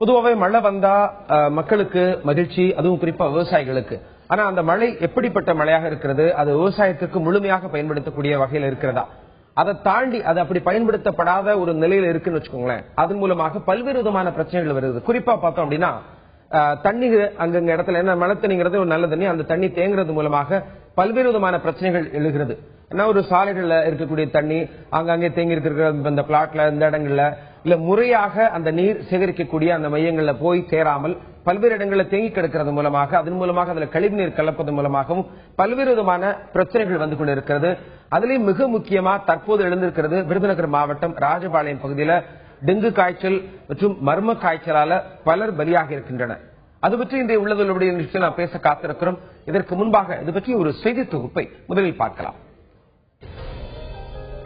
பொதுவாகவே மழை வந்தா மக்களுக்கு மகிழ்ச்சி, அதுவும் குறிப்பா விவசாயிகளுக்கு. ஆனா அந்த மழை எப்படிப்பட்ட மழையாக இருக்கிறது? அது விவசாயத்திற்கு முழுமையாக பயன்படுத்தக்கூடிய வகையில் இருக்கிறதா? அதை தாண்டி அது அப்படி பயன்படுத்தப்படாத ஒரு நிலையில இருக்குன்னு வச்சுக்கோங்களேன். அதன் மூலமாக பல்வேறு விதமான பிரச்சனைகள் வருது. குறிப்பா பார்த்தோம் அப்படின்னா தண்ணீர் அங்கங்க இடத்துல என்ன மழை தண்ணிங்கிறது ஒரு நல்ல தண்ணி, அந்த தண்ணி தேங்குறது மூலமாக பல்வேறு விதமான பிரச்சனைகள் எழுகிறது. ஏன்னா ஒரு சாலைகள்ல இருக்கக்கூடிய தண்ணி அங்கங்கே தேங்கி இருக்கிற இந்த பிளாட்ல இந்த இடங்கள்ல இல்ல முறையாக அந்த நீர் சேகரிக்கக்கூடிய அந்த மையங்கள்ல போய் சேராமல் பல்வேறு இடங்களில் தேங்கி கிடக்கிறது மூலமாக அதன் மூலமாக அதுல கழிவுநீர் கலப்பதன் மூலமாகவும் பல்வேறு விதமான பிரச்சனைகள் வந்து கொண்டிருக்கிறது. அதுலயும் மிக முக்கியமா தற்போது எழுந்திருக்கிறது விருதுநகர் மாவட்டம் ராஜபாளையம் பகுதியில டெங்கு காய்ச்சல் மற்றும் மர்ம காய்ச்சலால பலர் பலியாக இருக்கின்றனர். அது பற்றி இன்றைய உள்ளதொழுடைய நிகழ்ச்சியில் நாம் பேச காத்திருக்கிறோம். இதற்கு முன்பாக இது பற்றி ஒரு செய்தி தொகுப்பை முதலில் பார்க்கலாம்.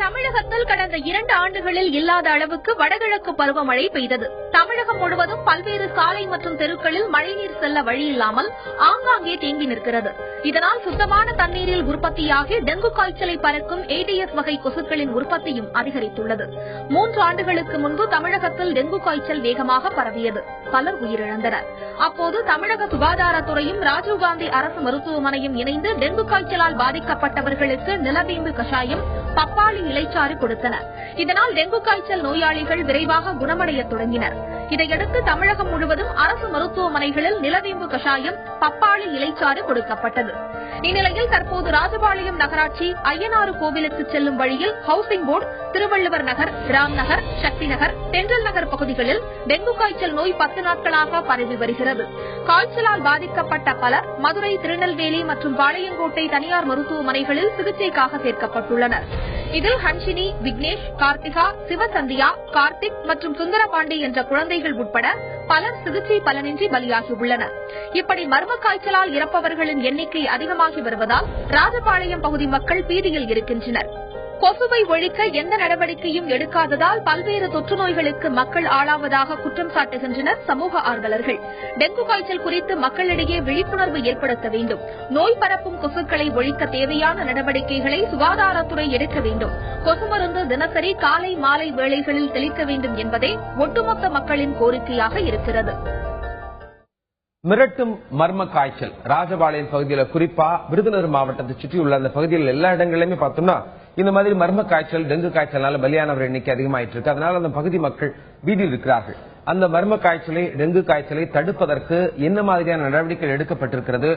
தமிழகத்தில் கடந்த 2 ஆண்டுகளில் இல்லாத அளவுக்கு வடகிழக்கு பருவமழை பெய்தது. தமிழகம் முழுவதும் பல்வேறு சாலை மற்றும் தெருக்களில் மழைநீர் செல்ல வழியில்லாமல் ஆங்காங்கே தேங்கி நிற்கிறது. இதனால் சுத்தமான தண்ணீரில் உற்பத்தியாகி டெங்கு காய்ச்சலை பறக்கும் ஏடிஎஸ் வகை கொசுக்களின் உற்பத்தியும் அதிகரித்துள்ளது. 3 ஆண்டுகளுக்கு முன்பு தமிழகத்தில் டெங்கு காய்ச்சல் வேகமாக பரவியது. பலர் உயிரிழந்தனர். அப்போது தமிழக சுகாதாரத்துறையும் ராஜீவ்காந்தி அரசு மருத்துவமனையும் இணைந்து டெங்கு காய்ச்சலால் பாதிக்கப்பட்டவர்களுக்கு நிலவேம்பு கஷாயம், பப்பாளி இலைச்சாறு கொடுத்தனர். இதனால் டெங்கு காய்ச்சல் நோயாளிகள் விரைவாக குணமடைய தொடங்கினர். இதையடுத்து தமிழகம் முழுவதும் அரசு மருத்துவமனைகளில் நிலவேம்பு கஷாயம், பப்பாளி இலைச்சாறு கொடுக்கப்பட்டது. இந்நிலையில் தற்போது ராஜபாளையம் நகராட்சி ஐயனாறு கோவிலுக்கு செல்லும் வழியில் ஹவுசிங் போர்டு, திருவள்ளுவர் நகர், ராம் நகர், சக்தி நகர், தென்றல் நகர் பகுதிகளில் டெங்கு காய்ச்சல் நோய் 10 நாட்களாக பரவி வருகிறது. காய்ச்சலால் பாதிக்கப்பட்ட பலர் மதுரை, திருநெல்வேலி மற்றும் பாளையங்கோட்டை தனியார் மருத்துவமனைகளில் சிகிச்சைக்காக சேர்க்கப்பட்டுள்ளனர். இதில் ஹன்ஷினி, விக்னேஷ், கார்த்திகா, சிவசந்தியா, கார்த்திக் மற்றும் சுந்தரபாண்டி என்ற குழந்தைகள் உட்பட பலர் சிகிச்சை பலனின்றி பலியாகியுள்ளனர். இப்படி மர்ம காய்ச்சலால் இறப்பவர்களின் எண்ணிக்கை அதிகமாகி வருவதால் ராஜபாளையம் பகுதி மக்கள் பீதியில் இருக்கின்றனர். கொசுவை ஒழிக்க எந்த நடவடிக்கையும் எடுக்காததால் பல்வேறு தொற்று நோய்களுக்கு மக்கள் ஆளாவதாக குற்றம் சாட்டுகின்றனர் சமூக ஆர்வலர்கள். டெங்கு காய்ச்சல் குறித்து மக்களிடையே விழிப்புணர்வு ஏற்படுத்த வேண்டும். நோய் பரப்பும் கொசுக்களை ஒழிக்க தேவையான நடவடிக்கைகளை சுகாதாரத்துறை எடுக்க வேண்டும். கொசு மருந்து தினசரி காலை மாலை வேளைகளில் தெளிக்க வேண்டும் என்பதே ஒட்டுமொத்த மக்களின் கோரிக்கையாக இருக்கிறது. மிரட்டும் மர்ம காய்ச்சல் ராஜபாளையம் பகுதியில், குறிப்பா விருதுநகர் மாவட்டத்தை சுற்றியுள்ள அந்த பகுதியில் எல்லா இடங்களிலுமே பார்த்தோம்னா இந்த மாதிரி மர்ம காய்ச்சல், டெங்கு காய்ச்சலால பலியானவர் எண்ணிக்கை அதிகமாயிட்டு இருக்கு. அதனால அந்த பகுதி மக்கள் வீதியில் இருக்கிறார்கள். அந்த மர்ம காய்ச்சலை, டெங்கு காய்ச்சலை தடுப்பதற்கு என்ன மாதிரியான நடவடிக்கைகள் எடுக்கப்பட்டிருக்கிறது,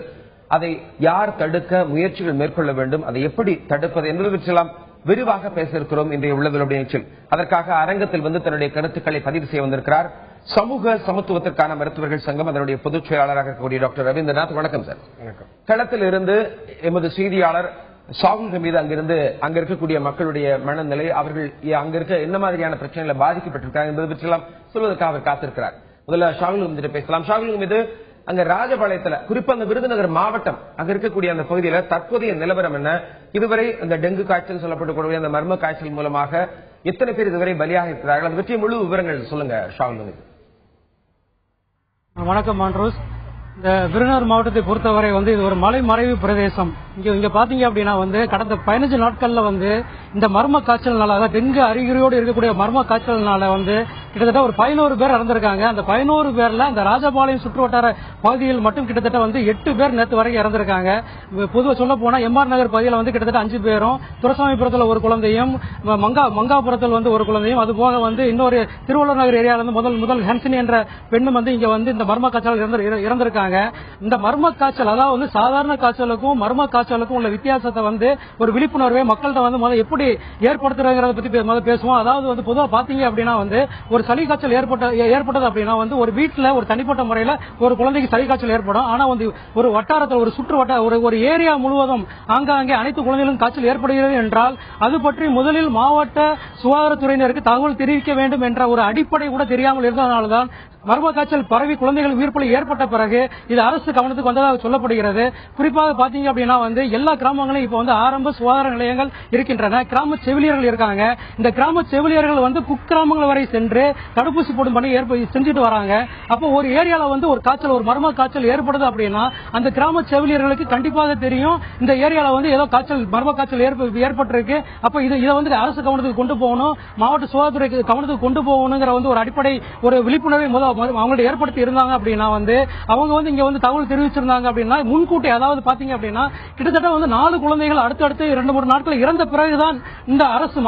அதை யார் தடுக்க முயற்சிகள் மேற்கொள்ள வேண்டும், அதை எப்படி தடுப்பது என்பது பற்றியெல்லாம் விரிவாக பேச இருக்கிறோம் இன்றைய உள்ளதொழுடைய நிகழ்ச்சியில். அதற்காக அரங்கத்தில் வந்து தன்னுடைய கருத்துக்களை பதிவு செய்ய வந்திருக்கிறார் சமூக சமத்துவத்திற்கான மருத்துவர்கள் சங்கம் அதனுடைய பொதுச் செயலாளராக இருக்கக்கூடிய டாக்டர் ரவீந்திரநாத். வணக்கம் சார். வணக்கம். களத்தில் இருந்து எமது செய்தியாளர் ஷாகுல் மீது அங்க இருக்கக்கூடிய மக்களுடைய மனநிலை, அவர்கள் அங்க இருக்க என்ன மாதிரியான பிரச்சனைகளை பாதிக்கப்பட்டிருக்காங்க என்பது பற்றியெல்லாம் சொல்வதற்காக அவர் காத்திருக்கிறார். முதல்ல ஷாகுல் மீது பேசலாம். ஷாகுல் மீது, அங்க ராஜபாளையத்துல, குறிப்பா அந்த விருதுநகர் மாவட்டம் அங்க இருக்கக்கூடிய அந்த பகுதியில தற்போதைய நிலவரம் என்ன? இதுவரை அந்த டெங்கு காய்ச்சல் சொல்லப்படக்கூடிய அந்த மர்ம காய்ச்சல் மூலமாக எத்தனை பேர் இதுவரை பலியாக இருக்கிறார்கள்? அதை பற்றிய முழு விவரங்கள் சொல்லுங்க ஷாகுல். வணக்கம் மான்ரோஸ். இந்த விருதுநகர் மாவட்டத்தை பொறுத்தவரை இது ஒரு மலை மறைவு பிரதேசம். இங்க பாத்தீங்க அப்படின்னா கடந்த 15 நாட்கள்ல இந்த மர்ம காய்ச்சல்னால, அதாவது டெங்கு அறிகுறியோடு இருக்கக்கூடிய மர்ம காய்ச்சல்னால கிட்டத்தட்ட ஒரு 11 பேர் இறந்திருக்காங்க. அந்த 11 பேர்ல அந்த ராஜபாளையம் சுற்றுவட்டார பகுதியில் மட்டும் கிட்டத்தட்ட 8 பேர் நேற்று வரைக்கும் இறந்திருக்காங்க. பொதுவாக சொல்ல போனா எம்ஆர் நகர் பகுதியில் கிட்டத்தட்ட 5 பேரும், துரசாமிபுரத்தில் ஒரு குழந்தையும், மங்காபுரத்தில் ஒரு குழந்தையும், அது போக இன்னொரு திருவள்ளுவர் நகர் ஏரியால முதல் ஹன்சினி என்ற பெண்ணும் இங்க இந்த மர்ம காய்ச்சல் இறந்திருக்காங்க. இந்த மர்ம காய்ச்சல், அதாவது சாதாரண காய்ச்சலுக்கும் மர்ம காய்ச்சலுக்கும் உள்ள வித்தியாசத்தை ஒரு விழிப்புணர்வை மக்கள்கிட்ட எப்படி ஏற்படுத்துறத பத்தி பேசுவோம். அதாவது பொதுவாக பாத்தீங்க அப்படின்னா ஒரு சளி காய்ச்சல் ஏற்பட்டது அப்படின்னா ஒரு வீட்டுல ஒரு தனிப்பட்ட முறையில ஒரு குழந்தைக்கு சளி காய்ச்சல் ஏற்படும். ஆனா ஒரு வட்டாரத்தில், ஒரு சுற்று வட்டார ஒரு ஏரியா முழுவதும் ஆங்காங்கே அனைத்து குழந்தைகளும் காய்ச்சல் ஏற்படுகிறது என்றால் அது பற்றி முதலில் மாவட்ட சுகாதாரத்துறையினருக்கு தகவல் தெரிவிக்க வேண்டும் என்ற ஒரு அடிப்படை கூட தெரியாமல் இருந்ததனால்தான் மர்ம காய்ச்சல் பரவி குழந்தைகள் உயிர்ப்பலி ஏற்பட்ட பிறகு இது அரசு கவனத்துக்கு வந்ததாக சொல்லப்படுகிறது. குறிப்பாக பாத்தீங்க அப்படின்னா எல்லா கிராமங்களும் இப்ப ஆரம்ப சுகாதார நிலையங்கள் இருக்கின்றன. கிராம செவிலியர்கள் இருக்காங்க. இந்த கிராம செவிலியர்கள் குக்கிராமங்கள் வரை சென்று தடுப்பூசி போடும் பணி செஞ்சுட்டு வராங்க. அப்போ ஒரு ஏரியால ஒரு காய்ச்சல், ஒரு மர்ம காய்ச்சல் ஏற்படுது அப்படின்னா அந்த கிராம செவிலியர்களுக்கு கண்டிப்பாக தெரியும் இந்த ஏரியால ஏதோ காய்ச்சல், மர்ம காய்ச்சல் ஏற்பட்டிருக்கு. அப்ப இதை அரசு கவனத்துக்கு கொண்டு போகணும், மாவட்ட சுகாதாரத்துறை கவனத்துக்கு கொண்டு போகணுங்கிற ஒரு அடிப்படை ஒரு விழிப்புணர்வை அவங்கள்ட்ட ஏற்படுத்தி இருந்தாங்க அப்படின்னா வந்து அவங்க வந்து இங்க வந்து தகவல் தெரிவிச்சிருந்தாங்க அப்படின்னா முன்கூட்டி, அதாவது பாத்தீங்க அப்படின்னா கிட்டத்தட்ட வந்து 4 குழந்தைகள் அடுத்தடுத்து 2-3 நாட்கள் இறந்த பிறகுதான் இந்த அரசு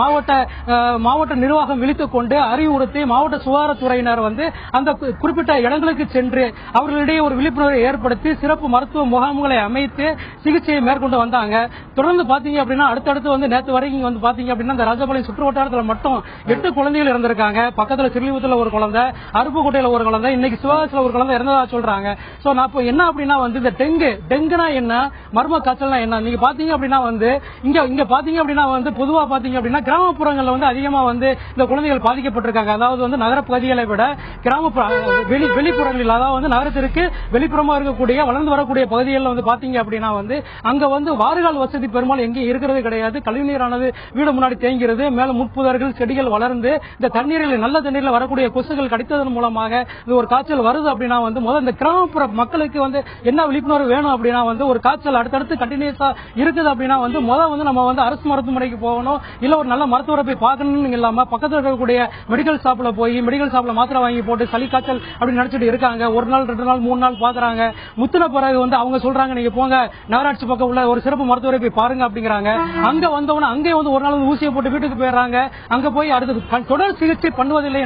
மாவட்ட நிர்வாகம் விழித்துக் கொண்டு அறிவுறுத்தி மாவட்ட சுகாதாரத்துறையினர் வந்து அந்த குறிப்பிட்ட இடங்களுக்கு சென்று அவர்களிடையே ஒரு விழிப்புணர்வை ஏற்படுத்தி சிறப்பு மருத்துவ முகாம்களை அமைத்து சிகிச்சையை மேற்கொண்டு வந்தாங்க. தொடர்ந்து பாத்தீங்க அப்படின்னா அடுத்தடுத்து வந்து நேற்று வரைக்கும் வந்து பாத்தீங்க அப்படின்னா இந்த ராஜபாளையம் சுற்று வட்டாரத்தில் மட்டும் 8 குழந்தைகள் இறந்திருக்காங்க. பக்கத்துல சிறுலிபுத்தூர்ல ஒரு குழந்தை, அருப்புக்கோட்டையில ஒரு குழந்தை, இன்னைக்கு சிவகாசியில ஒரு குழந்தை இறந்ததா சொல்றாங்க. சோ நான் இப்போ என்ன அப்படின்னா வந்து இந்த டெங்குனா என்ன, மர்ம காய்ச்சல்னா என்ன, நீங்க பாத்தீங்க அப்படின்னா வந்து இங்க பாத்தீங்க அப்படின்னா வந்து பொதுவா பாத்தீங்க அப்படின்னா கிராமப்புறங்கள்ல வந்து அதிகமா வந்து இந்த குழந்தைகள் பாதிக்கப்பட்டிருக்காங்க. அதாவது வந்து நகர பகுதிகளை விட வெளிப்புறங்களில், அதாவது வந்து நகரத்திற்கு வெளிப்புறமா இருக்கக்கூடிய வளர்ந்து வரக்கூடிய பகுதிகளில் வந்து பாத்தீங்க அப்படின்னா வந்து அங்க வந்து வாறுகால் வசதி பெரும்பாலும் எங்கேயும் இருக்கிறது கிடையாது. கழிவுநீரானது வீடு முன்னாடி தேங்கிறது, மேல முட்புதர்கள் செடிகள் வளர்ந்து இந்த தண்ணீரில் நல்ல தண்ணீரில் வரக்கூடிய கொசுகள் கடித்ததன் மூலமாக இது ஒரு காய்ச்சல் வருது அப்படின்னா வந்து முதல் இந்த கிராமப்புற மக்களுக்கு வந்து என்ன விழிப்புணர்வு வேணும் அப்படின்னா வந்து ஒரு காய்ச்சல் அடுத்தடுத்து கண்டினியூஸா இருக்குது அப்படின்னா வந்து வந்து நம்ம வந்து அரசு மருத்துவமனைக்கு போகணும், இல்ல ஒரு நல்ல மருத்துவரை போய் பார்க்கணும்னு இல்லாம பக்கத்தில் இருக்கக்கூடிய மெடிக்கல் ஷாப்ல மாத்திரை வாங்கி போட்டு சளி காய்ச்சல் அப்படின்னு நினைச்சிட்டு இருக்காங்க. 1 நாள் 2 நாள் 3 நாள் பாக்குறாங்க. முத்தின பிறகு வந்து அவங்க சொல்றாங்க நீங்க போங்க நகராட்சி பக்கம் உள்ள ஒரு சிறப்பு மருத்துவரை போய் பாருங்க அப்படிங்கிறாங்க. அங்க வந்தவன அங்கே வந்து ஒரு நாள் ஊசியை போட்டு வீட்டுக்கு போயிடுறாங்க. அங்க போய் அடுத்து தொடர் சிகிச்சை பண்ணுவதில்லை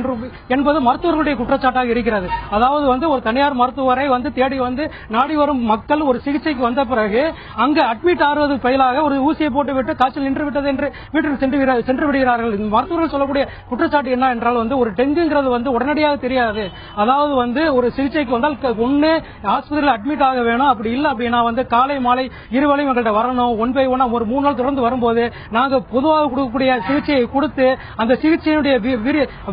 என்பது மருத்துவர்களுடைய குற்றச்சாட்டாக இருக்கிறது. அதாவது வந்து ஒரு தனியார் மருத்துவரை வந்து தேடி வந்து நாடி வரும் மக்கள் ஒரு சிகிச்சைக்கு வந்த பிறகு அங்க அட்மிட் ஆறுவது பதிலாக ஒரு ஊசியை போட்டு விட்டு காய்ச்சல் நின்று விட்டது என்று வீட்டில் சென்று விடுகிறார்கள். மருத்துவர்கள் சொல்லக்கூடிய குற்றச்சாட்டு என்ன என்றால் வந்து ஒரு டெங்குங்கிறது வந்து உடனடியாக தெரியாது. அதாவது வந்து ஒரு சிகிச்சைக்கு வந்தால் ஒண்ணு ஆஸ்பத்திரியில் அட்மிட் ஆக வேணும், அப்படி இல்ல அப்படின்னா வந்து காலை மாலை இருவேளையும் எங்கள்கிட்ட வரணும். 1 by 1 ஒரு 3 நாள் தொடர்ந்து வரும்போது நாங்க பொதுவாக கொடுக்கக்கூடிய சிகிச்சையை கொடுத்து அந்த சிகிச்சையினுடைய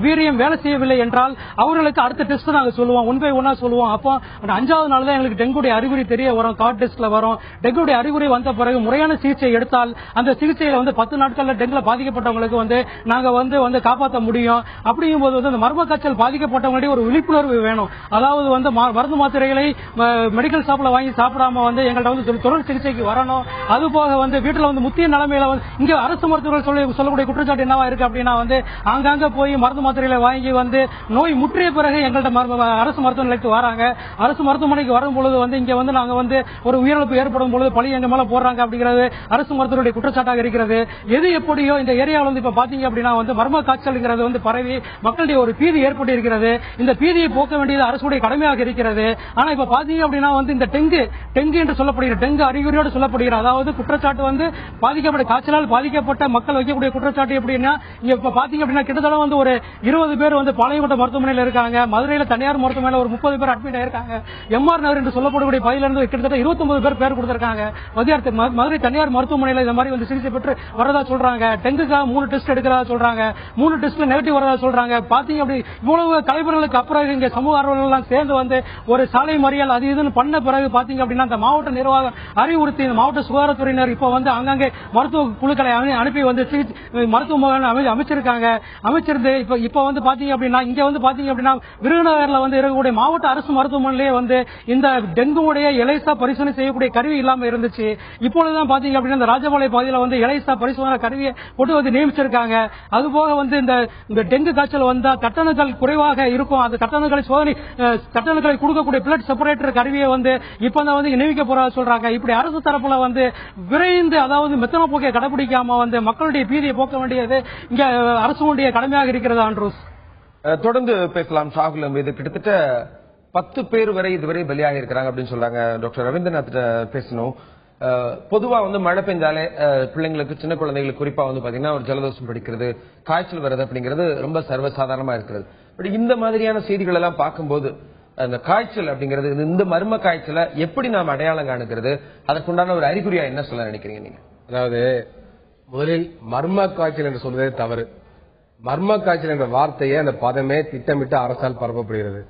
வீரியம் வேலை செய்யவில்லை என்றால் அவர்களுக்கு அடுத்த டெஸ்ட் நாங்க சொல்லுவோம், 1 by 1 சொல்லுவோம். அப்போ 5வது நாள் தான் எங்களுக்கு டெங்குடைய அறிகுறி தெரிய வரும், கார்ட் டெஸ்ட்ல வரும். டெங்குடைய அறிகுறி வந்த பிறகு முறையான சிகிச்சை எடுத்தால் அந்த சிகிச்சையில வந்து 10 நாட்கள்ல டெங்குல பாதிக்கப்பட்டவங்களுக்கு வந்து நாங்க வந்து காப்பாற்ற முடியும். அப்படிங்கும் போது வந்து அந்த மர்ம காய்ச்சல் பாதிக்கப்பட்டவங்களுடைய ஒரு விழிப்புணர்வு வேணும். அதாவது வந்து மருந்து மாத்திரைகளை மெடிக்கல் ஷாப்ல வாங்கி சாப்பிடாம வந்து எங்கள்கிட்ட வந்து தொடர் சிகிச்சைக்கு வரணும். அது போக வந்து வீட்டுல வந்து முத்திய நிலைமையில வந்து இங்க அரசு மருத்துவர்கள் சொல்லக்கூடிய குற்றச்சாட்டு என்னவா இருக்கு அப்படின்னா வந்து ஆங்காங்க போய் மருந்து மாத்திரைகளை வாங்கி வந்து நோய் முற்றிய பிறகு எங்கள்கிட்ட அரசு மருத்துவ நிலையத்துக்கு வராங்க. அரசு மருத்துவமனைக்கு வரும் பொழுது வந்து இங்க வந்து நாங்க வந்து ஒரு உயிரிழப்பு ஏற்படும் பொழுது பழி எங்க மேல போடுறாங்க அப்படிங்கிறது அரசு மருத்துவருடைய குற்றச்சாட்டாக இருக்கிறது. எது எப்படியோ இந்த ஏரியாவில் வந்து இப்ப பாத்தீங்க அப்படின்னா வந்து மர்ம காய்ச்சல்ங்கிறது வந்து பரவி மக்களுடைய ஒரு பீதி ஏற்பட்டு இருக்கிறது. இந்த பீதியை போக்க வேண்டியது அரசுடைய கடமையாக இருக்கிறது. ஆனா இப்ப பாத்தீங்க அப்படின்னா வந்து இந்த டெங்கு என்று சொல்லப்படுகிற டெங்கு அறிகுறியோடு சொல்லப்படுகிற அதாவது குற்றச்சாட்டு வந்து பாதிக்கப்பட்ட காய்ச்சலால் பாதிக்கப்பட்ட மக்கள் வைக்கக்கூடிய குற்றச்சாட்டு எப்படின்னா இப்ப பாத்தீங்க அப்படின்னா கிட்டத்தட்ட வந்து ஒரு 20 பேர் வந்து பாளையங்கோட்டை மருத்துவமனையில் இருக்காங்க. மதுரையில தனியார் மருத்துவமனையில் ஒரு 30 பேர் அட்மிட் ஆயிருக்காங்க. எம்ஆர் நகர் என்று சொல்லப்படக்கூடிய பகுதியிலிருந்து கிட்டத்தட்ட 29 பேர் கொடுத்திருக்காங்க. மதுரை தனியார் மருத்துவமனையில் இந்த மாதிரி வந்து சிகிச்சை பெற்று வரதா சொல்றாங்க. டெங்குக்காக 3 டெஸ்ட் எடுக்கிறதா சொல்றாங்க. 3 டெஸ்ட்ல நெகட்டிவ் வரதா சொல்றாங்க. பாத்தீங்க அப்படி இவ்வளவு கலைஞர்களுக்கு அப்புறம் இங்க சமூக ஆர்வலர்கள் எல்லாம் சேர்ந்து வந்து ஒரு சாலை மறியல் அது இதுன்னு பண்ண பிறகு பாத்தீங்க அப்படின்னா அந்த மாவட்ட நிர்வாகம் அறிவுறுத்தி இந்த மாவட்ட சுகாதாரத்துறையினர் இப்ப வந்து அங்கங்கே மருத்துவ குழுக்களை அனுப்பி வந்து மருத்துவ முகாம் அமைச்சிருந்து இப்ப வந்து பாத்தீங்க அப்படின்னா இங்க வந்து பாத்தீங்க அப்படின்னா விருதுநகர்ல வந்து இருக்கக்கூடிய மாவட்ட அரசு மருத்துவமனையிலேயே வந்து இந்த டெங்குடைய எலைசா பரிசோதனை செய்யக்கூடிய கருவி இல்லாம இருந்துச்சு. இப்பொழுதுதான் பாத்தீங்க அப்படின்னா இந்த ராஜபாளையம் பகுதியில் வந்து எலைசா பரிசோதனை கருவியை போட்டு வந்து நியமிச்சிருக்காங்க. அதுபோக வந்து இந்த டெங்கு காய்ச்சல் வந்தா கட்டணங்கள் குறைவாக இருக்கும். அந்த கட்டணங்களை கொடுக்கக்கூடிய பிளட் செப்பரேட்டர் கருவியை வந்து இப்பதான் வந்து நியமிக்க போறதா சொல்றாங்க. இப்படி அரசு தரப்புல வந்து விரைந்து அதாவது மெத்தன போக்கை கடைபிடிக்காம வந்து மக்களுடைய பீதியை போக்க வேண்டியது இங்க அரசுடைய கடமையாக இருக்கிறது. ஆண்ட்ரூஸ் தொடர்ந்து பேசலாம். ஷாகுல் மீது கிட்டத்தட்ட 10 பேர் வரை இதுவரை பலியாக இருக்கிறாங்க அப்படின்னு சொல்றாங்க. டாக்டர் ரவீந்திரநாத் பேசணும். பொதுவா வந்து மழை பெஞ்சாலே பிள்ளைங்களுக்கு சின்ன குழந்தைகளுக்கு குறிப்பா வந்து பாத்தீங்கன்னா ஒரு ஜலதோஷம் பிடிக்கிறது, காய்ச்சல் வருது அப்படிங்கிறது ரொம்ப சர்வசாதாரணமா இருக்கிறது. பட் இந்த மாதிரியான செய்திகள் எல்லாம் பார்க்கும்போது அந்த காய்ச்சல் அப்படிங்கிறது இந்த மர்ம காய்ச்சலை எப்படி நாம் அடையாளம் காணுகிறது, அதற்குண்டான ஒரு அறிகுறியா என்ன சொல்ல நினைக்கிறீங்க நீங்க? அதாவது முதலில் மர்ம காய்ச்சல் என்று சொல்வதே தவறு. மர்ம காய்ச்சல் என்ற வார்த்தையை அந்த பதமே திட்டமிட்டு அரசால் பரப்பப்படுகிறது.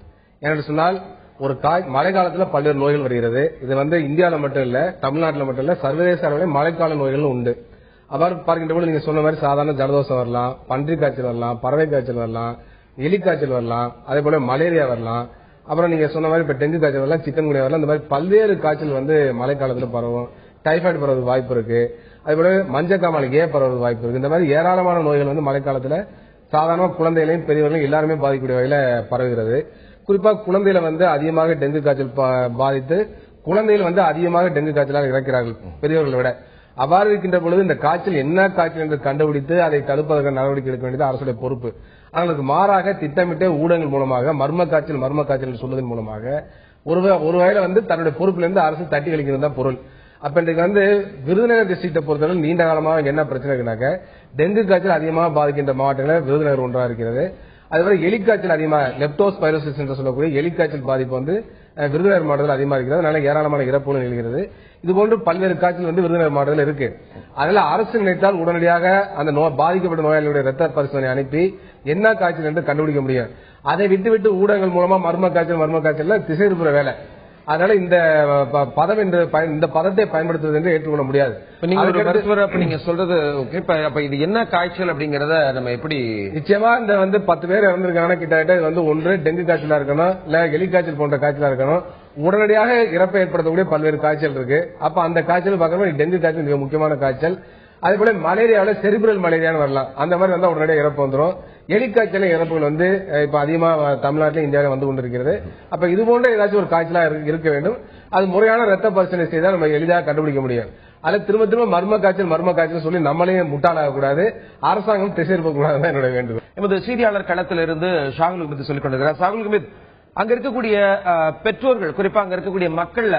ஏனென்று சொன்னால் ஒரு மழை காலத்துல பல்வேறு நோய்கள் வருகிறது. இது வந்து இந்தியாவில் மட்டும் இல்ல, தமிழ்நாட்டில் மட்டும் இல்ல, சர்வதேச அளவில் மழைக்கால நோய்களும் உண்டு. அவ்வாறு பார்க்கின்ற போது நீங்க சொன்ன மாதிரி சாதாரண ஜலதோஷம் வரலாம், பன்றி காய்ச்சல் வரலாம், பறவை காய்ச்சல் வரலாம், எலி காய்ச்சல் வரலாம், அதே போல மலேரியா வரலாம். அப்புறம் நீங்க சொன்ன மாதிரி இப்ப டெங்கு காய்ச்சல் வரலாம், சிக்கன் குனியா வரலாம். இந்த மாதிரி பல்வேறு காய்ச்சல் வந்து மழை காலத்துல பரவும். டைபாய்டு பரவது வாய்ப்பு இருக்கு. அதே போல மஞ்சக்காமாலை பரவது வாய்ப்பு இருக்கு. இந்த மாதிரி ஏராளமான நோய்கள் வந்து மழை காலத்துல சாதாரண குழந்தைகளையும் பெரியவர்களையும் எல்லாருமே பாதிக்கக்கூடிய வகையில பரவுகிறது. குறிப்பா குழந்தையில அதிகமாக டெங்கு காய்ச்சல் பாதித்து குழந்தைகள் அதிகமாக டெங்கு காய்ச்சலாக இறக்கிறார்கள் பெரியவர்களை விட. அவ்வாறு இருக்கின்ற பொழுது இந்த காய்ச்சல் என்ன காய்ச்சல் என்று கண்டுபிடித்து அதை தடுப்பதற்கு நடவடிக்கை எடுக்க வேண்டியது அரசுடைய பொறுப்பு. அவங்களுக்கு மாறாக திட்டமிட்ட ஊடகங்கள் மூலமாக மர்ம காய்ச்சல் சொல்வதன் மூலமாக ஒருவேளை தன்னுடைய பொறுப்பிலிருந்து அரசு தட்டி கழிக்கிறது தான் பொருள். அப்ப இன்றைக்கு விருதுநகர் டிஸ்ட்ரிக்டை பொறுத்தவரை நீண்ட காலமாக என்ன பிரச்சனை இருக்குனாக்க டெங்கு காய்ச்சல் அதிகமாக பாதிக்கின்ற மாவட்டங்களில் விருதுநகர் ஒன்றாக இருக்கிறது. அதுவரை எலிக்காய்ச்சல் அதிகமாக லெப்டோஸ்பைரோசிஸ் என்று சொல்லக்கூடிய எலிக்காய்ச்சல் பாதிப்பு விருதுநகர் மாவட்டத்தில் அதிகமாக இருக்கிறது. அதனால ஏராளமான இறப்புகள் நிகழ்கிறது. இதுபோன்று பல்வேறு காய்ச்சல் விருதுநகர் மாவட்டத்தில் இருக்கு. அதனால அரசு நினைத்தால் உடனடியாக அந்த பாதிக்கப்பட்ட நோயாளிகளுடைய ரத்த பரிசோதனை அனுப்பி என்ன காய்ச்சல் என்று கண்டுபிடிக்க முடியும். அதை விட்டு ஊடகங்கள் மூலமா மர்ம காய்ச்சல் திசை திருப்புற வேலை. அதனால இந்த பதத்தை பயன்படுத்துவது என்று ஏற்றுக்கொள்ள முடியாது. நீங்க சொல்றது அப்ப இது என்ன காய்ச்சல் அப்படிங்கறத நம்ம எப்படி நிச்சயமா இந்த 10 பேர் இறந்திருக்காங்கன்னா கிட்டத்தட்ட ஒன்று டெங்கு காய்ச்சலா இருக்கணும், இல்ல எலிக்காய்ச்சல் போன்ற காய்ச்சலா இருக்கணும். உடனடியாக இறப்பை ஏற்படுத்தக்கூடிய பல்வேறு காய்ச்சல் இருக்கு. அப்ப அந்த காய்ச்சல் பார்க்கணும் டெங்கு காய்ச்சல் மிக முக்கியமான காய்ச்சல். அதே போல மலேரியாவில செரிப்ரல் மலேரியான்னு வரலாம். அந்த மாதிரி உடனடியாக இறப்பு வந்துடும். எலிக்காய்ச்சல் இறப்புகள் இப்ப அதிகமா தமிழ்நாட்டிலும் இந்தியாவில கொண்டிருக்கிறது. அப்ப இது போன்ற ஏதாச்சும் ஒரு காய்ச்சலா இருக்க வேண்டும். அது முறையான ரத்த பரிசோதனை செய்தால் நம்ம எளிதாக கண்டுபிடிக்க முடியும். அதுல திரும்ப மர்ம காய்ச்சல் சொல்லி நம்மளே முட்டாளாக கூடாது, அரசாங்கம் திசை இருக்கக்கூடாதுதான் என்னுடைய வேண்டுகோள். எமது செய்தியாளர் களத்திலிருந்து ஷாகுல் ஹமீத் சொல்லிக் கொண்டிருக்கிறார். ஷாகுல் ஹமீத், அங்க இருக்கக்கூடிய பெற்றோர்கள், குறிப்பா அங்க இருக்கக்கூடிய மக்கள்ல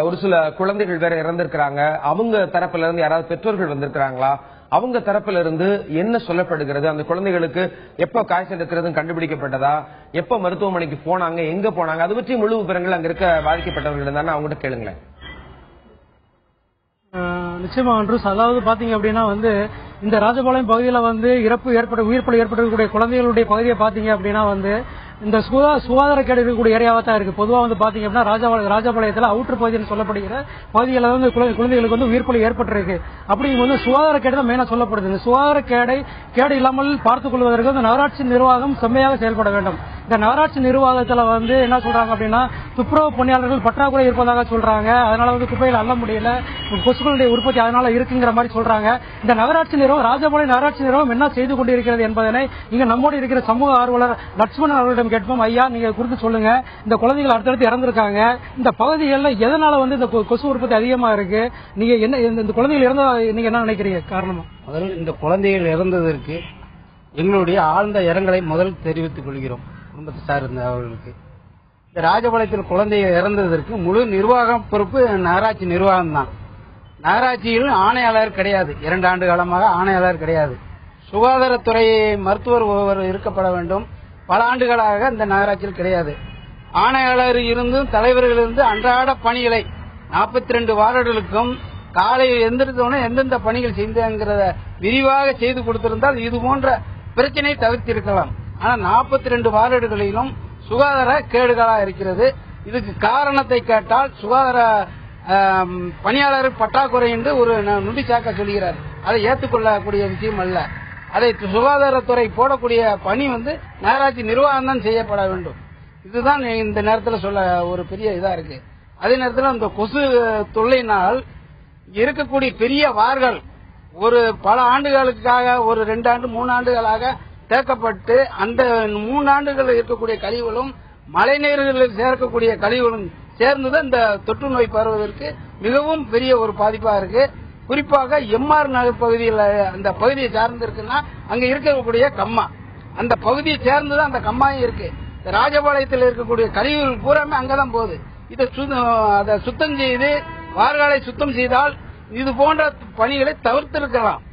ஒரு சில குழந்தைகள் வேற இறந்திருக்கிறாங்க. அவங்க தரப்புல இருந்து யாராவது பெற்றோர்கள் வந்திருக்கிறாங்களா? அவங்க தரப்புல இருந்து என்ன சொல்லப்படுகிறது? அந்த குழந்தைகளுக்கு எப்ப காய்ச்சல் இருக்கிறது கண்டுபிடிக்கப்பட்டதா? எப்ப மருத்துவமனைக்கு போனாங்க, எங்க போனாங்க? அது பற்றி முழு விவரங்கள் அங்க இருக்க பாதிக்கப்பட்டவர்கள் இருந்தாலும் அவங்ககிட்ட கேளுங்களேன். நிச்சயமா அன்றுஸ், அதாவது பாத்தீங்க அப்படின்னா இந்த ராஜபாளையம் பகுதியில உயிர்ப்பலி ஏற்படக்கூடிய குழந்தைகளுடைய பகுதியை பாத்தீங்க அப்படின்னா இந்த சுகாதார கேடு இருக்கக்கூடிய ஏரியாவா தான் இருக்கு. பொதுவா பாத்தீங்க அப்படின்னா ராஜபாளையத்துல அவுட்டர் பகுதின்னு சொல்லப்படுகிற பகுதியில குழந்தைகளுக்கு உயிர்ப்பலி ஏற்பட்டிருக்கு. அப்படி சுகாதார கேடு தான் மெயினா சொல்லப்படுது. இந்த சுகாதார கேடு இல்லாமல் பார்த்துக் கொள்வதற்கு இந்த நகராட்சி நிர்வாகம் செம்மையாக செயல்பட வேண்டும். இந்த நகராட்சி நிர்வாகத்துல என்ன சொல்றாங்க அப்படின்னா துப்புரவு பணியாளர்கள் பற்றாக்குறை இருப்பதாக சொல்றாங்க. அதனால குப்பையில் அள்ள முடியல, கொசுக்களுடைய உற்பத்தி அதனால இருக்குங்கிற மாதிரி சொல்றாங்க. இந்த நகராட்சி நிர்வாகம், ராஜபாளையம் நகராட்சி நிர்வாகம் என்ன செய்து கொண்டிருக்கிறது என்பதனை இங்க நம்மோடு இருக்கிற சமூக ஆர்வலர் லட்சுமணன் அவர்களிடம் கேட்போம். ஐயா, நீங்க குறித்து சொல்லுங்க. இந்த குழந்தைகள் அடுத்தடுத்து இறந்திருக்காங்க. இந்த பகுதிகளில் எதனால இந்த கொசு உற்பத்தி அதிகமா இருக்கு? நீங்க என்ன இந்த குழந்தைகள் இறந்தா நீங்க என்ன நினைக்கிறீங்க காரணமா? முதல் இந்த குழந்தைகள் இறந்ததற்கு எங்களுடைய ஆழ்ந்த இரங்கலை முதல் தெரிவித்துக் கொள்கிறோம் குடும்பத்தை சார்ந்த அவர்களுக்கு. இந்த ராஜபாளையத்தில் குழந்தைகள் இறந்ததற்கு முழு நிர்வாகம் பொறுப்பு நகராட்சி நிர்வாகம் தான். நகராட்சியில் ஆணையாளர் கிடையாது. 2 ஆண்டு காலமாக ஆணையாளர் கிடையாது. சுகாதாரத்துறை மருத்துவர் ஒருவர் இருக்கப்பட வேண்டும். பல ஆண்டுகளாக இந்த நகராட்சியில் கிடையாது. ஆணையாளர் இருந்தும் தலைவர்கள் இருந்து அன்றாட பணிகளை 42 வார்டுகளுக்கும் காலை எந்திரித்தோன்னு எந்தெந்த பணிகள் செய்தங்கிறத விரிவாக செய்து கொடுத்திருந்தால் இது போன்ற பிரச்சனை தவிர்த்திருக்கலாம். ஆனால் 42 வார்டுகளிலும் சுகாதார கேடுகளா இருக்கிறது. இதுக்கு காரணத்தை கேட்டால் சுகாதார பணியாளர் பற்றாக்குறை என்று ஒரு நுண்டிச்சாக்க சொல்கிறார். அதை ஏற்றுக்கொள்ளக்கூடிய விஷயம் அல்ல. அதை சுகாதாரத்துறை போடக்கூடிய பணி நகராட்சி நிர்வாகம் தான் செய்யப்பட வேண்டும். இதுதான் இந்த நேரத்தில் சொல்ல ஒரு பெரிய இதா இருக்கு. அதே நேரத்தில் இந்த கொசு தொல்லையினால் இருக்கக்கூடிய பெரிய வார்கள் ஒரு பல ஆண்டுகளுக்காக ஒரு 2 ஆண்டு 3 ஆண்டுகளாக தேக்கப்பட்டு அந்த 3 ஆண்டுகள் இருக்கக்கூடிய கழிவுகளும் மழை நீர்களில் சேர்க்கக்கூடிய கழிவுகளும் சேர்ந்துதான் இந்த தொற்று நோய் பரவுவதற்கு மிகவும் பெரிய ஒரு பாதிப்பா இருக்கு. குறிப்பாக எம்ஆர் நகர் பகுதியில் அந்த பகுதியை சார்ந்து இருக்குன்னா அங்க இருக்கக்கூடிய கம்மா, அந்த பகுதியை சேர்ந்துதான் அந்த கம்மாயும் இருக்கு. ராஜபாளையத்தில் இருக்கக்கூடிய கழிவுகள் பூராமே அங்கதான் போகுது. இதை அதை சுத்தம் செய்து வார்காலை சுத்தம் செய்தால் இது போன்ற பணிகளை தவிர்த்திருக்கலாம்.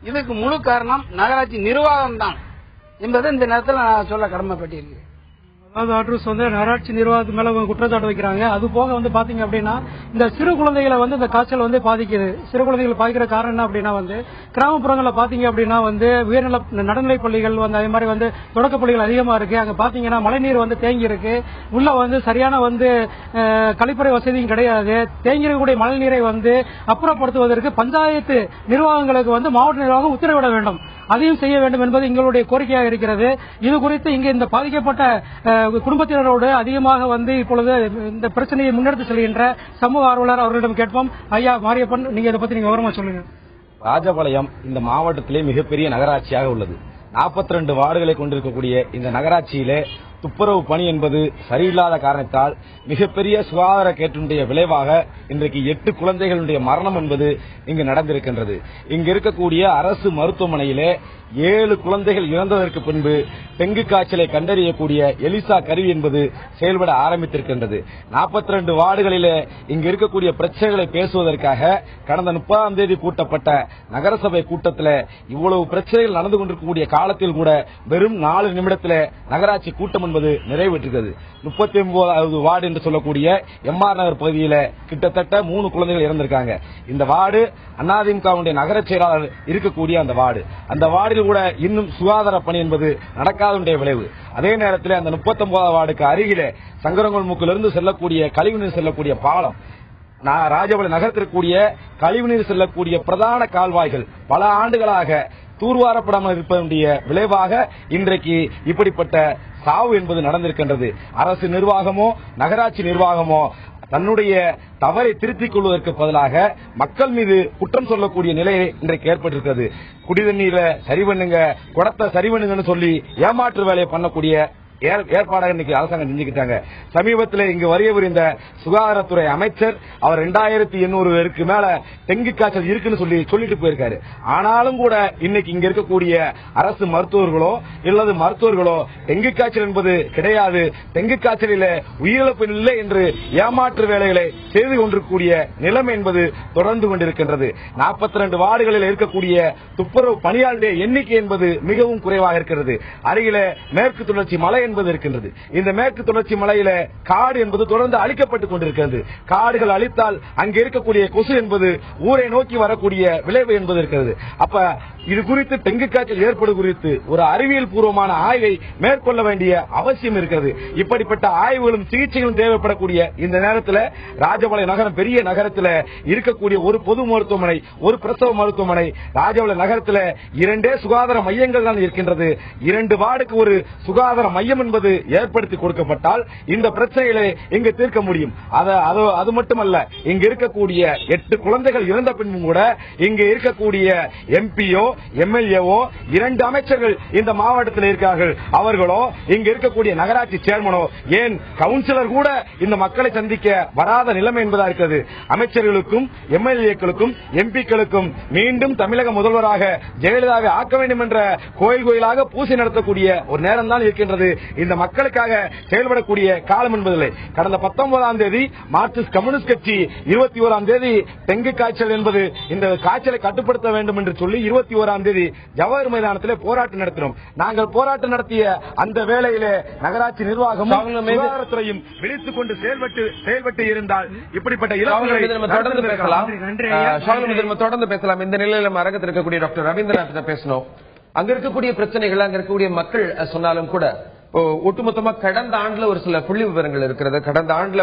இதுக்கு முழு காரணம் நகராட்சி நிர்வாகம் தான் என்பதை இந்த நேரத்தில் நான் சொல்ல கடமைப்பட்டிருக்கிறேன். அதாவது ஆட்ரூஸ் நகராட்சி நிர்வாகத்து மேல குற்றச்சாட்டு வைக்கிறாங்க. அது போக பாத்தீங்க அப்படின்னா இந்த சிறு குழந்தைகளை இந்த காய்ச்சல் பாதிக்குது. சிறு குழந்தைகளை பாதிக்கிற காரணம் என்ன அப்படின்னா கிராமப்புறங்களில் பாத்தீங்க அப்படின்னா உயர்நிலை நடுநிலை பள்ளிகள் அதே மாதிரி தொடக்க பள்ளிகள் அதிகமா இருக்கு. அங்க பாத்தீங்கன்னா மழைநீர் தேங்கி இருக்கு. உள்ள சரியான கழிப்பறை வசதியும் கிடையாது. தேங்கி இருக்கக்கூடிய மழை நீரை அப்புறப்படுத்துவதற்கு பஞ்சாயத்து நிர்வாகங்களுக்கு மாவட்ட நிர்வாகம் உத்தரவிட வேண்டும். அதையும் செய்ய வேண்டும் என்பது எங்களுடைய கோரிக்கையாக இருக்கிறது. இது குறித்து இங்கு இந்த பாதிக்கப்பட்ட குடும்பத்தினரோடு அதிகமாக இப்பொழுது இந்த பிரச்சனையை முன்னெடுத்து செல்கின்ற சமூக ஆர்வலர் அவர்களிடம் கேட்போம். ஐயா மாரியப்பன், நீங்க இதை பத்தி விவரமா சொல்லுங்க. ராஜபாளையம் இந்த மாவட்டத்திலே மிகப்பெரிய நகராட்சியாக உள்ளது. 42 வார்டுகளை கொண்டிருக்கக்கூடிய இந்த நகராட்சியிலே துப்புரவு பணி என்பது சரியில்லாத காரணத்தால் மிகப்பெரிய சுகாதார கேட்டினுடைய விளைவாக இன்றைக்கு 8 குழந்தைகளுடைய மரணம் என்பது இங்கு நடந்திருக்கின்றது. இங்கு இருக்கக்கூடிய அரசு மருத்துவமனையிலே 7 குழந்தைகள் இறந்ததற்கு பின்பு டெங்கு காய்ச்சலை கண்டறியக்கூடிய எலிசா கருவி என்பது செயல்பட ஆரம்பித்திருக்கின்றது. 42 வார்டுகளிலே இங்கு இருக்கக்கூடிய பிரச்சனைகளை பேசுவதற்காக கடந்த 30ஆம் தேதி கூட்டப்பட்ட நகரசபை கூட்டத்தில் இவ்வளவு பிரச்சனைகள் நடந்து கொண்டிருக்கக்கூடிய காலத்தில் கூட வெறும் 4 நிமிடத்தில் நகராட்சி கூட்டம் என்பது நிறைவேற்றுகிறது. 39வது வார்டு என்று சொல்லக்கூடிய எம்ஆர் நகர் பகுதியில் கிட்டத்தட்ட 3 குழந்தைகள் இறந்திருக்காங்க. இந்த வார்டு அதிமுகவுடைய நகர செயலாளர் இருக்கக்கூடிய அந்த வார்டு. அந்த வார்டில் கூட இன்னும் சுகாதார பணி என்பது நடக்காத விளைவு. அதே நேரத்தில் அந்த 39வது வார்டுக்கு அருகிலே சங்கரங்கோல்முக்கிலிருந்து செல்லக்கூடிய கழிவுநீர் செல்லக்கூடிய பாலம், ராஜபாளையம் நகரத்திற்குரிய கழிவுநீர் செல்லக்கூடிய பிரதான கால்வாய்கள் பல ஆண்டுகளாக தூர்வாரப்படாமல் இருப்பதனுடைய விளைவாக இன்றைக்கு இப்படிப்பட்ட சாவு என்பது நடந்திருக்கின்றது. அரசு நிர்வாகமோ நகராட்சி நிர்வாகமோ தன்னுடைய தவறை திருத்திக் கொள்வதற்கு பதிலாக மக்கள் மீது குற்றம் சொல்லக்கூடிய நிலையை இன்றைக்கு ஏற்பட்டிருக்கிறது. குடிதண்ணீரை சரி பண்ணுங்க, குடத்தை சரி பண்ணுங்கன்னு சொல்லி ஏமாற்று வேலையை பண்ணக்கூடிய ஏற்பாடாக இன்னைக்கு அரசாங்கம் செஞ்சுக்கிட்டாங்க. சமீபத்தில் இங்கு வருகை புரிந்த சுகாதாரத்துறை அமைச்சர் அவர் 2800 பேருக்கு மேல டெங்கு காய்ச்சல் இருக்குன்னு சொல்லிட்டு போயிருக்காரு. ஆனாலும் கூட இன்னைக்கு இங்க இருக்கக்கூடிய அரசு மருத்துவர்களோ இல்லது மருத்துவர்களோ டெங்கு காய்ச்சல் என்பது கிடையாது, டெங்கு காய்ச்சலில் உயிரிழப்பு இல்லை என்று ஏமாற்று வேலைகளை செய்து கொண்டிருக்கக்கூடிய நிலைமை என்பது தொடர்ந்து கொண்டிருக்கின்றது. 42 வார்டுகளில் இருக்கக்கூடிய துப்புரவு பணியாளர்களுடைய எண்ணிக்கை என்பது மிகவும் குறைவாக இருக்கிறது. அருகில மேற்கு தொடர்ச்சி மலை என்பது இருக்கின்றது. இந்த மேற்கு தொடர்ச்சி மலையில காடு என்பது தொடர்ந்து அழிக்கப்பட்டுக் கொண்டிருக்கிறது. காடுகள் அழித்தால் அங்கே இருக்கக்கூடிய கொசு என்பது ஊரை நோக்கி வரக்கூடிய விளைவு என்பது இருக்கிறது. அப்ப இது குறித்து டெங்கு காய்ச்சல் ஏற்படு குறித்து ஒரு அறிவியல் பூர்வமான ஆய்வை மேற்கொள்ள வேண்டிய அவசியம் இருக்கிறது. இப்படிப்பட்ட ஆய்வுகளும் சிகிச்சைகளும் தேவைப்படக்கூடிய இந்த நேரத்தில் ராஜபாளையம் நகரம் பெரிய நகரத்தில் இருக்கக்கூடிய ஒரு பொது மருத்துவமனை, ஒரு பிரசவ மருத்துவமனை, ராஜபாளையம் நகரத்தில் 2 சுகாதார மையங்கள் தான் இருக்கின்றது. 2 வார்டுக்கு ஒரு சுகாதார மையம் என்பது ஏற்படுத்தி கொடுக்கப்பட்டால் இந்த பிரச்சனைகளை இங்கு தீர்க்க முடியும். அது மட்டுமல்ல, இங்கு இருக்கக்கூடிய 8 குழந்தைகள் இறந்த பின்பும் கூட இங்கு இருக்கக்கூடிய எம்பியோ எம்எல்ஏவோ 2 அமைச்சர்கள் இந்த மாவட்டத்தில் இருக்கிறார்கள். அவர்களோ இங்கு இருக்கக்கூடிய நகராட்சி சேர்மனோ ஏன் கவுன்சிலர் கூட இந்த மக்களை சந்திக்க வராத நிலைமை என்பதா இருக்கிறது. அமைச்சர்களுக்கும் எம்எல்ஏக்களுக்கும் எம்பிக்களுக்கும் மீண்டும் தமிழக முதல்வராக ஜெயலலிதாவை ஆக்க வேண்டும் என்ற கோயிலாக பூசை நடத்தக்கூடிய ஒரு நேரம் தான் இருக்கின்றது. இந்த மக்களுக்காக செயல்படக்கூடிய காலம் என்பதில்லை. கடந்த 19ஆம் தேதி மார்க்சிஸ்ட் கம்யூனிஸ்ட் கட்சி 21ஆம் தேதி டெங்கு காய்ச்சல் என்பது இந்த காய்ச்சலை கட்டுப்படுத்த வேண்டும் என்று சொல்லி 21ஆம் தேதி ஜவஹர் மைதானத்தில் போராட்டம் நடத்தினோம். நாங்கள் போராட்டம் நடத்திய அந்த வேளையிலே நகராட்சி நிர்வாகமும் சுகாதாரத்துறையும் விழித்துக் கொண்டு செயல்பட்டு இருந்தால் இப்படிப்பட்ட இலக்குகளை தொடர்ந்து பேசலாம். இந்த நிலையில் நம்ம அரங்கத்தில் இருக்கக்கூடிய டாக்டர் ரவீந்திரநாத் பேசணும். அங்க இருக்கக்கூடிய பிரச்சனைகள், அங்க இருக்கக்கூடிய மக்கள் சொன்னாலும் கூட ஒட்டுமொத்தமா கடந்த ஆண்டுல ஒரு சில புள்ளி விவரங்கள் இருக்கிறது. கடந்த ஆண்டுல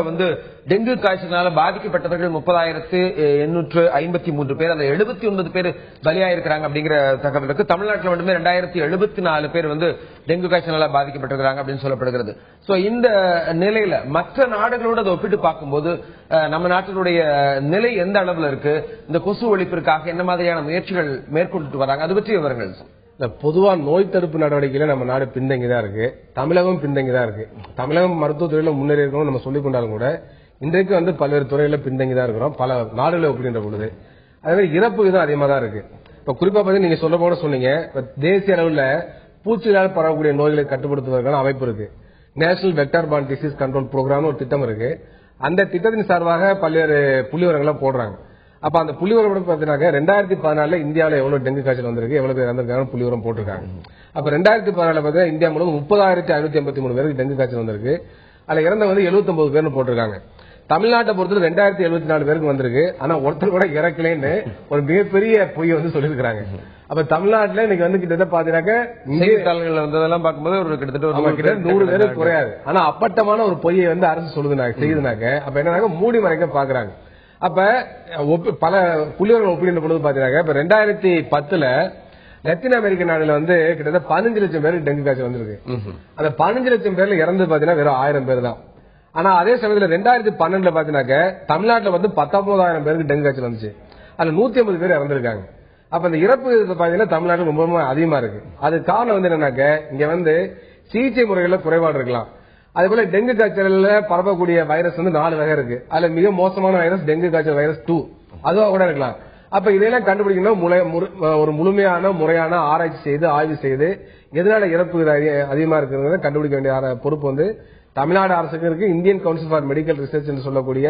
டெங்கு காய்ச்சலால பாதிக்கப்பட்டவர்கள் 30,853 பேர், அந்த 79 பேர் பலியாயிருக்கிறாங்க அப்படிங்கிற தகவல் இருக்கு. தமிழ்நாட்டில் மட்டுமே 2074 பேர் டெங்கு காய்ச்சலால பாதிக்கப்பட்டிருக்கிறாங்க அப்படின்னு சொல்லப்படுகிறது. சோ இந்த நிலையில மற்ற நாடுகளோடு அதை ஒப்பிட்டு பார்க்கும்போது நம்ம நாட்டினுடைய நிலை எந்த அளவுல இருக்கு? இந்த கொசு ஒழிப்பிற்காக என்ன மாதிரியான முயற்சிகள் மேற்கொண்டு வராங்க? அது பற்றி விவரங்கள். பொதுவா நோய் தடுப்பு நடவடிக்கையில நம்ம நாடு பின்தங்கிதான் இருக்கு, தமிழகம் பின்தங்கிதான் இருக்கு. தமிழகம் மருத்துவத்துறையில முன்னேறி இருக்கணும் நம்ம சொல்லிக் கொண்டாலும் கூட இன்றைக்கு பல்வேறு துறையில பின்தங்கிதான் இருக்கிறோம் பல நாடுகளை ஒப்பிடுகின்ற பொழுது. அதே இறப்பு விதம் அதிகமா தான் இருக்கு. இப்ப குறிப்பா பார்த்து நீங்க சொல்ல போட சொன்னீங்க, தேசிய அளவில் பூச்சிகளால் பரவக்கூடிய நோய்களை கட்டுப்படுத்துவதற்கான அமைப்பு இருக்கு. National vector borne disease control programme ஒரு திட்டம் இருக்கு. அந்த திட்டத்தின் சார்பாக பல்வேறு புள்ளிவிவரங்களை போடுறாங்க. அப்ப அந்த புள்ளிவிவரம் பாத்தீங்கன்னா 2014 இந்தியாவில் எவ்வளவு டெங்கு காய்ச்சல் வந்திருக்கு, எவ்வளவு பேர் இறந்திருக்காங்க புள்ளிவிவரம் போட்டிருக்காங்க. அப்ப 2014 பாத்தீங்கன்னா இந்தியா முழுவதும் 30,583 பேருக்கு டெங்கு காய்ச்சல் வந்திருக்கு. அதுல இறந்தவங்க 79 பேர்னு போட்டிருக்காங்க. தமிழ்நாட்டை பொறுத்தவரை 2074 பேருக்கு வந்திருக்கு. ஆனா ஒருத்தர் கூட இறக்கலன்னு ஒரு மிகப்பெரிய பொய் சொல்லியிருக்காங்க. அப்ப தமிழ்நாட்டுல இன்னைக்கு கிட்டத்தட்ட பாத்தீங்கன்னா செய்தித்தாள்கள் வந்ததெல்லாம் பார்க்கும்போது ஒரு கிட்டத்தட்ட 100 பேருக்கு குறையாது. ஆனா அப்பட்டமான ஒரு பொய்யை அரசு செய்யுதுனாக்க அப்ப என்ன மூடி மறைக்க பாக்குறாங்க. அப்ப பல புள்ளிவர்கள் ஒப்பிடுகின்ற பொழுது பாத்தீங்கன்னா இப்ப 2010 லத்தீன் அமெரிக்க நாடுல கிட்டத்தட்ட 15 லட்சம் பேருக்கு டெங்கு காய்ச்சல் வந்திருக்கு. அந்த 15 லட்சம் பேர்ல இறந்து பாத்தீங்கன்னா வெறும் 1000 பேர் தான். ஆனா அதே சமயத்துல 2012 பாத்தீங்கன்னாக்க தமிழ்நாட்டுல 19,000 பேருக்கு டெங்கு காய்ச்சல் வந்துச்சு. அதுல 150 பேர் இறந்திருக்காங்க. அப்ப இந்த இறப்பு பாத்தீங்கன்னா தமிழ்நாட்டுல ரொம்ப அதிகமா இருக்கு. அது காரணம் என்னன்னாக்க இங்க சிகிச்சை முறைகள்ல குறைபாடு இருக்கலாம். அதே போல டெங்கு காய்ச்சல்ல பரப்பக்கூடிய வைரஸ் வந்து 4 வகை இருக்கு. அதுல மிக மோசமான வைரஸ் டெங்கு காய்ச்சல் வைரஸ் 2 அதுவா கூட இருக்கலாம். அப்ப இதெல்லாம் கண்டுபிடிக்கணும் ஒரு முழுமையான முறையான ஆராய்ச்சி செய்து ஆய்வு செய்து எதனால இறப்பு அதிகமா இருக்கிறத கண்டுபிடிக்க வேண்டிய பொறுப்பு வந்து தமிழ்நாடு அரசுக்கு இருக்கு. Indian council for medical research என்று சொல்லக்கூடிய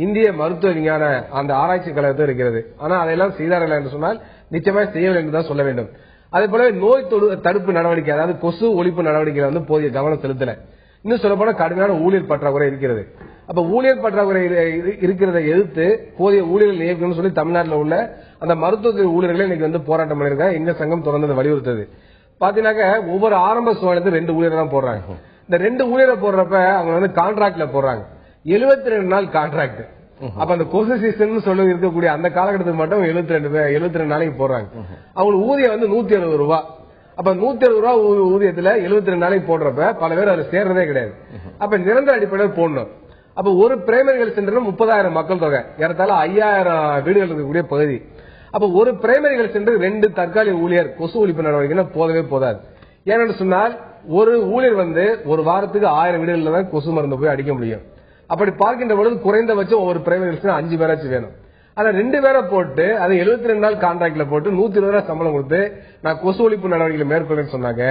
இந்திய மருத்துவ விஞ்ஞான அந்த ஆராய்ச்சி கழகத்தில் இருக்கிறது. ஆனா அதையெல்லாம் செய்தார்கள் என்று சொன்னால் நிச்சயமாக செய்யவில்லை என்றுதான் சொல்ல வேண்டும். அதே போல நோய் தடுப்பு நடவடிக்கை அதாவது கொசு ஒழிப்பு நடவடிக்கைகளை வந்து போதிய கவனம் செலுத்தல. இன்னும் சொல்ல போனா கடுமையான ஊழியர் பற்றாக்குறை இருக்கிறது. அப்ப ஊழியர் பற்றாக்குறை இருக்கிறதை எதிர்த்து போதிய ஊழியர்கள் நியமிக்கணும்னு சொல்லி தமிழ்நாட்டில் உள்ள அந்த மருத்துவ ஊழியர்களை இன்னைக்கு வந்து போராட்டம் பண்ணிருக்காங்க. எங்க சங்கம் தொடர்ந்து வலியுறுத்தது. பாத்தீங்கன்னாக்க ஒவ்வொரு ஆரம்ப சுகாதாரத்துக்கு 2 ஊழியர் தான் போடுறாங்க. இந்த 2 ஊழியரை போடுறப்ப அவங்க வந்து கான்ட்ராக்ட்ல போடுறாங்க. 72 நாள் கான்ட்ராக்ட். அப்ப அந்த கொசு சீசன் சொல்லி இருக்கக்கூடிய அந்த காலகட்டத்துக்கு மட்டும் 72 நாளைக்கு போடுறாங்க. அவங்களுக்கு ஊதியம் வந்து 170 ரூபாய். அப்ப 170 ரூபாய் ஊதியத்துல 72 நாளைக்கு போடுறப்ப பல பேர் அதுல சேர்றதே கிடையாது. அப்ப நிரந்தர அடிப்படையில் போடணும். அப்ப ஒரு பிரைமரி ஹெல்த் சென்டர் 30,000 மக்கள் தொகை, ஏறத்தாழ 5,000 வீடுகள் இருக்கக்கூடிய பகுதி. அப்ப ஒரு பிரைமரி ஹெல்த் சென்டர் 2 தற்காலிக ஊழியர் கொசு ஒழிப்பு நடவடிக்கை போதவே போதாது. ஏன்னு சொன்னால் ஒரு ஊழியர் வந்து ஒரு வாரத்துக்கு 1000 வீடுகள்ல தான் கொசு மருந்து போய் அடிக்க முடியும். அப்படி பார்க்கின்ற பொழுது குறைந்தபட்சம் ஒவ்வொரு பிரைமரி ஹெல்த் 5 பேராச்சும் வேணும். ஆனா 2 பேரை போட்டு அதை 72 நாள் கான்ட்ராக்ட்ல போட்டு 120 ரூபாய் சம்பளம் கொடுத்து நான் கொசு ஒழிப்பு நடவடிக்கைகளை மேற்கொள்றேன்னு சொன்னாங்க.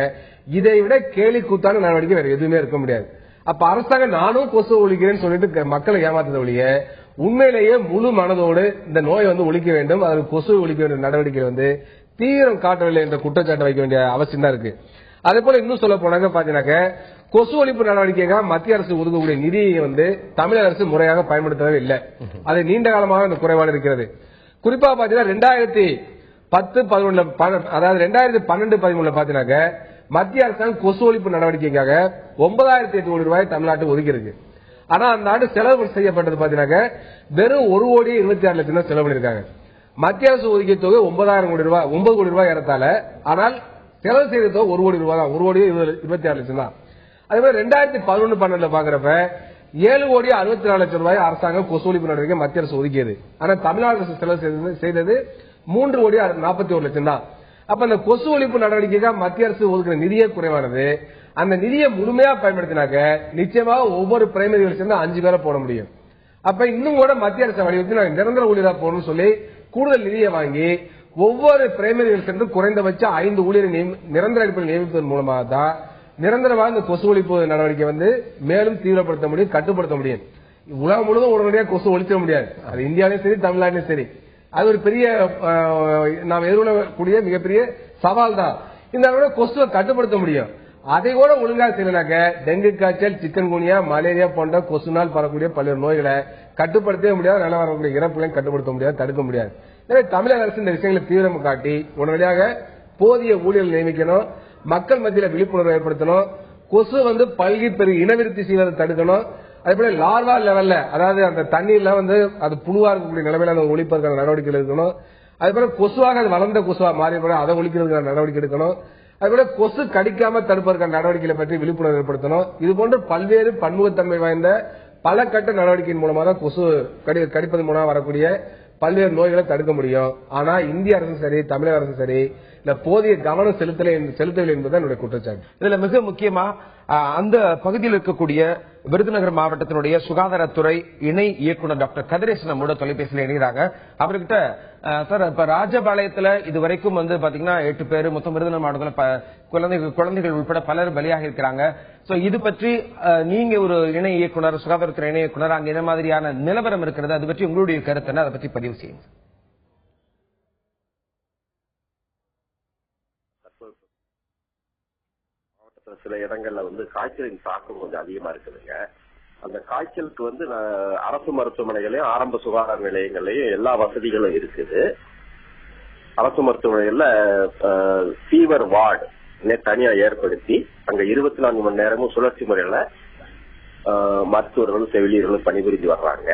இதை விட கேலி கூத்தான நடவடிக்கை வேற எதுவுமே இருக்க முடியாது. அப்ப அரசாங்கம் நானும் கொசு ஒழிக்கிறேன்னு சொல்லிட்டு மக்களை ஏமாத்தத ஒழிய உண்மையிலேயே முழு மனதோடு இந்த நோயை வந்து ஒழிக்க வேண்டும், அது கொசு ஒழிக்க வேண்டிய நடவடிக்கை வந்து தீவிரம் காட்டவில்லை என்ற குற்றச்சாட்டு வைக்க வேண்டிய அவசியம் தான் இருக்கு. அதே போல இன்னும் சொல்ல போனாங்க பாத்தீங்கன்னாக்க கொசு ஒழிப்பு நடவடிக்கைக்காக மத்திய அரசு ஒதுக்கக்கூடிய நிதியை வந்து தமிழக அரசு முறையாக பயன்படுத்தவே இல்லை. அது நீண்ட காலமாக அந்த குறைபாடு இருக்கிறது. குறிப்பா பாத்தீங்கன்னா 2010-11 அதாவது 2012-13 பாத்தீங்கன்னாக்க மத்திய அரசாங்கம் கொசு ஒழிப்பு நடவடிக்கைக்காக 9,800 கோடி ரூபாய் தமிழ்நாட்டுக்கு ஒதுக்கி இருக்கு. ஆனா அந்த ஆண்டு செலவு செய்யப்பட்டது பாத்தீங்கன்னாக்க வெறும் 1,26 லட்சம் தான் செலவு பண்ணிருக்காங்க. மத்திய அரசு ஒதுக்கிய தொகை 9,000 கோடி ரூபாய் 9 கோடி ரூபாய் ஏறத்தால. ஆனால் செலவு செய்த தொகை 1 கோடி ரூபாய் தான், 1,26 லட்சம் தான். அதே மாதிரி 2011-12 பாக்குறப்ப 7,64 லட்சம் ரூபாய் அரசாங்கம் கொசு ஒழிப்பு நடவடிக்கை மத்திய அரசு ஒதுக்கியது. ஆனா தமிழ்நாடு அரசு செலவு செய்தது 3,41 லட்சம் தான். அப்ப அந்த கொசு ஒழிப்பு நடவடிக்கைக்காக மத்திய அரசு ஒதுக்கிற நிதியே குறைவானது. அந்த நிதியை முழுமையா பயன்படுத்தினாக்க நிச்சயமாக ஒவ்வொரு பிரைமரி சேர்ந்து 5 பேரை போட முடியும். அப்ப இன்னும் கூட மத்திய அரசு வலியுறுத்தி நாங்கள் நிரந்தர ஊழியரா போடணும்னு சொல்லி கூடுதல் நிதியை வாங்கி ஒவ்வொரு பிரைமரி சென்று குறைந்தபட்சம் 5 ஊழியரை நிரந்தர அடிப்படையில் நியமிப்பதன் மூலமாக தான் நிரந்தரமாக இந்த கொசு ஒழிப்பு நடவடிக்கை வந்து மேலும் தீவிரப்படுத்த முடியும், கட்டுப்படுத்த முடியும். உலகம் முழுவதும் உடனடியாக கொசு ஒழிக்க முடியாது. அது இந்தியாவிலும் சரி தமிழ்நாட்டிலும் சரி. அது ஒரு பெரிய நாம் எதிர்கொள்ளக்கூடிய மிகப்பெரிய சவால் தான். இந்த கொசுவை கட்டுப்படுத்த முடியும். அதை கூட ஒழுங்கா செய்யலாக்க டெங்கு காய்ச்சல், சிக்கன் குனியா, மலேரியா போன்ற கொசுனால் பரவக்கூடிய பல்வேறு நோய்களை கட்டுப்படுத்தவே முடியாது. நல்லா வரக்கூடிய இறப்புகளையும் கட்டுப்படுத்த முடியாது, தடுக்க முடியாது. எனவே தமிழக அரசு இந்த விஷயங்களை தீவிரம் காட்டி உடனடியாக போதிய ஊழியர்கள் நியமிக்கணும், மக்கள் மத்தியில் விழிப்புணர்வு ஏற்படுத்தணும், கொசு வந்து பல்கி பெருகி இனவிருத்தி செய்வதை தடுக்கணும். அதே போல லார்வா லெவல்ல அதாவது அந்த தண்ணீர்ல வந்து அது புழுவா இருக்கக்கூடிய நிலைமையில அந்த ஒழிப்பதற்கான நடவடிக்கைகள் இருக்கணும். அதே போல கொசுவாக அது வளர்ந்த கொசுவா மாறி அதை ஒழிக்கிறதுக்கான நடவடிக்கை எடுக்கணும். அதுபோல கொசு கடிக்காம தடுப்பதற்கான நடவடிக்கைகளை பற்றி விழிப்புணர்வு ஏற்படுத்தணும். இதுபோன்று பல்வேறு பன்முகத்தன்மை வாய்ந்த பல கட்ட நடவடிக்கையின் மூலமாக தான் கொசு கடிப்பதன் மூலமாக வரக்கூடிய பல்வேறு நோய்களை தடுக்க முடியும். ஆனா இந்திய அரசும் சரி தமிழக அரசும் சரி இல்ல போதிய கவனம் செலுத்தவில்லை என்பதுதான் என்னுடைய குற்றச்சாட்டு. இதுல மிக முக்கியமா அந்த பகுதியில் இருக்கக்கூடிய விருதுநகர் மாவட்டத்தினுடைய சுகாதாரத்துறை இணை இயக்குநர் டாக்டர் கதிரேசன் நம்மோட தொலைபேசியில் இணைகிறாங்க. அவர்கிட்ட சார் இப்ப ராஜபாளையத்துல இதுவரைக்கும் வந்து பாத்தீங்கன்னா 8 பேர் மொத்தம் விருதுநகர் மாவட்டத்தில் குழந்தைகள் உட்பட பலர் பலியாக இருக்கிறாங்க. சோ இது பற்றி நீங்க ஒரு இணை இயக்குனர், சுகாதாரத்துறை இணை இயக்குனர், அங்க என்ன மாதிரியான நிலவரம் இருக்கிறது, அது பற்றி உங்களுடைய கருத்து என்ன, அதை பற்றி பதிவு செய்யுங்க. சில இடங்கள்ல வந்து காய்ச்சலின் தாக்கம் கொஞ்சம் அதிகமா இருக்குதுங்க. அந்த காய்ச்சலுக்கு வந்து அரசு மருத்துவமனைகளையும் ஆரம்ப சுகாதார நிலையங்களையும் எல்லா வசதிகளும் இருக்குது. அரசு மருத்துவமனைகள்ல ஃபீவர் வார்டு தனியா ஏற்படுத்தி அங்க 24 மணி நேரமும் சுழற்சி முறையில மருத்துவர்களும் செவிலியர்களும் பணிபுரிஞ்சு வர்றாங்க.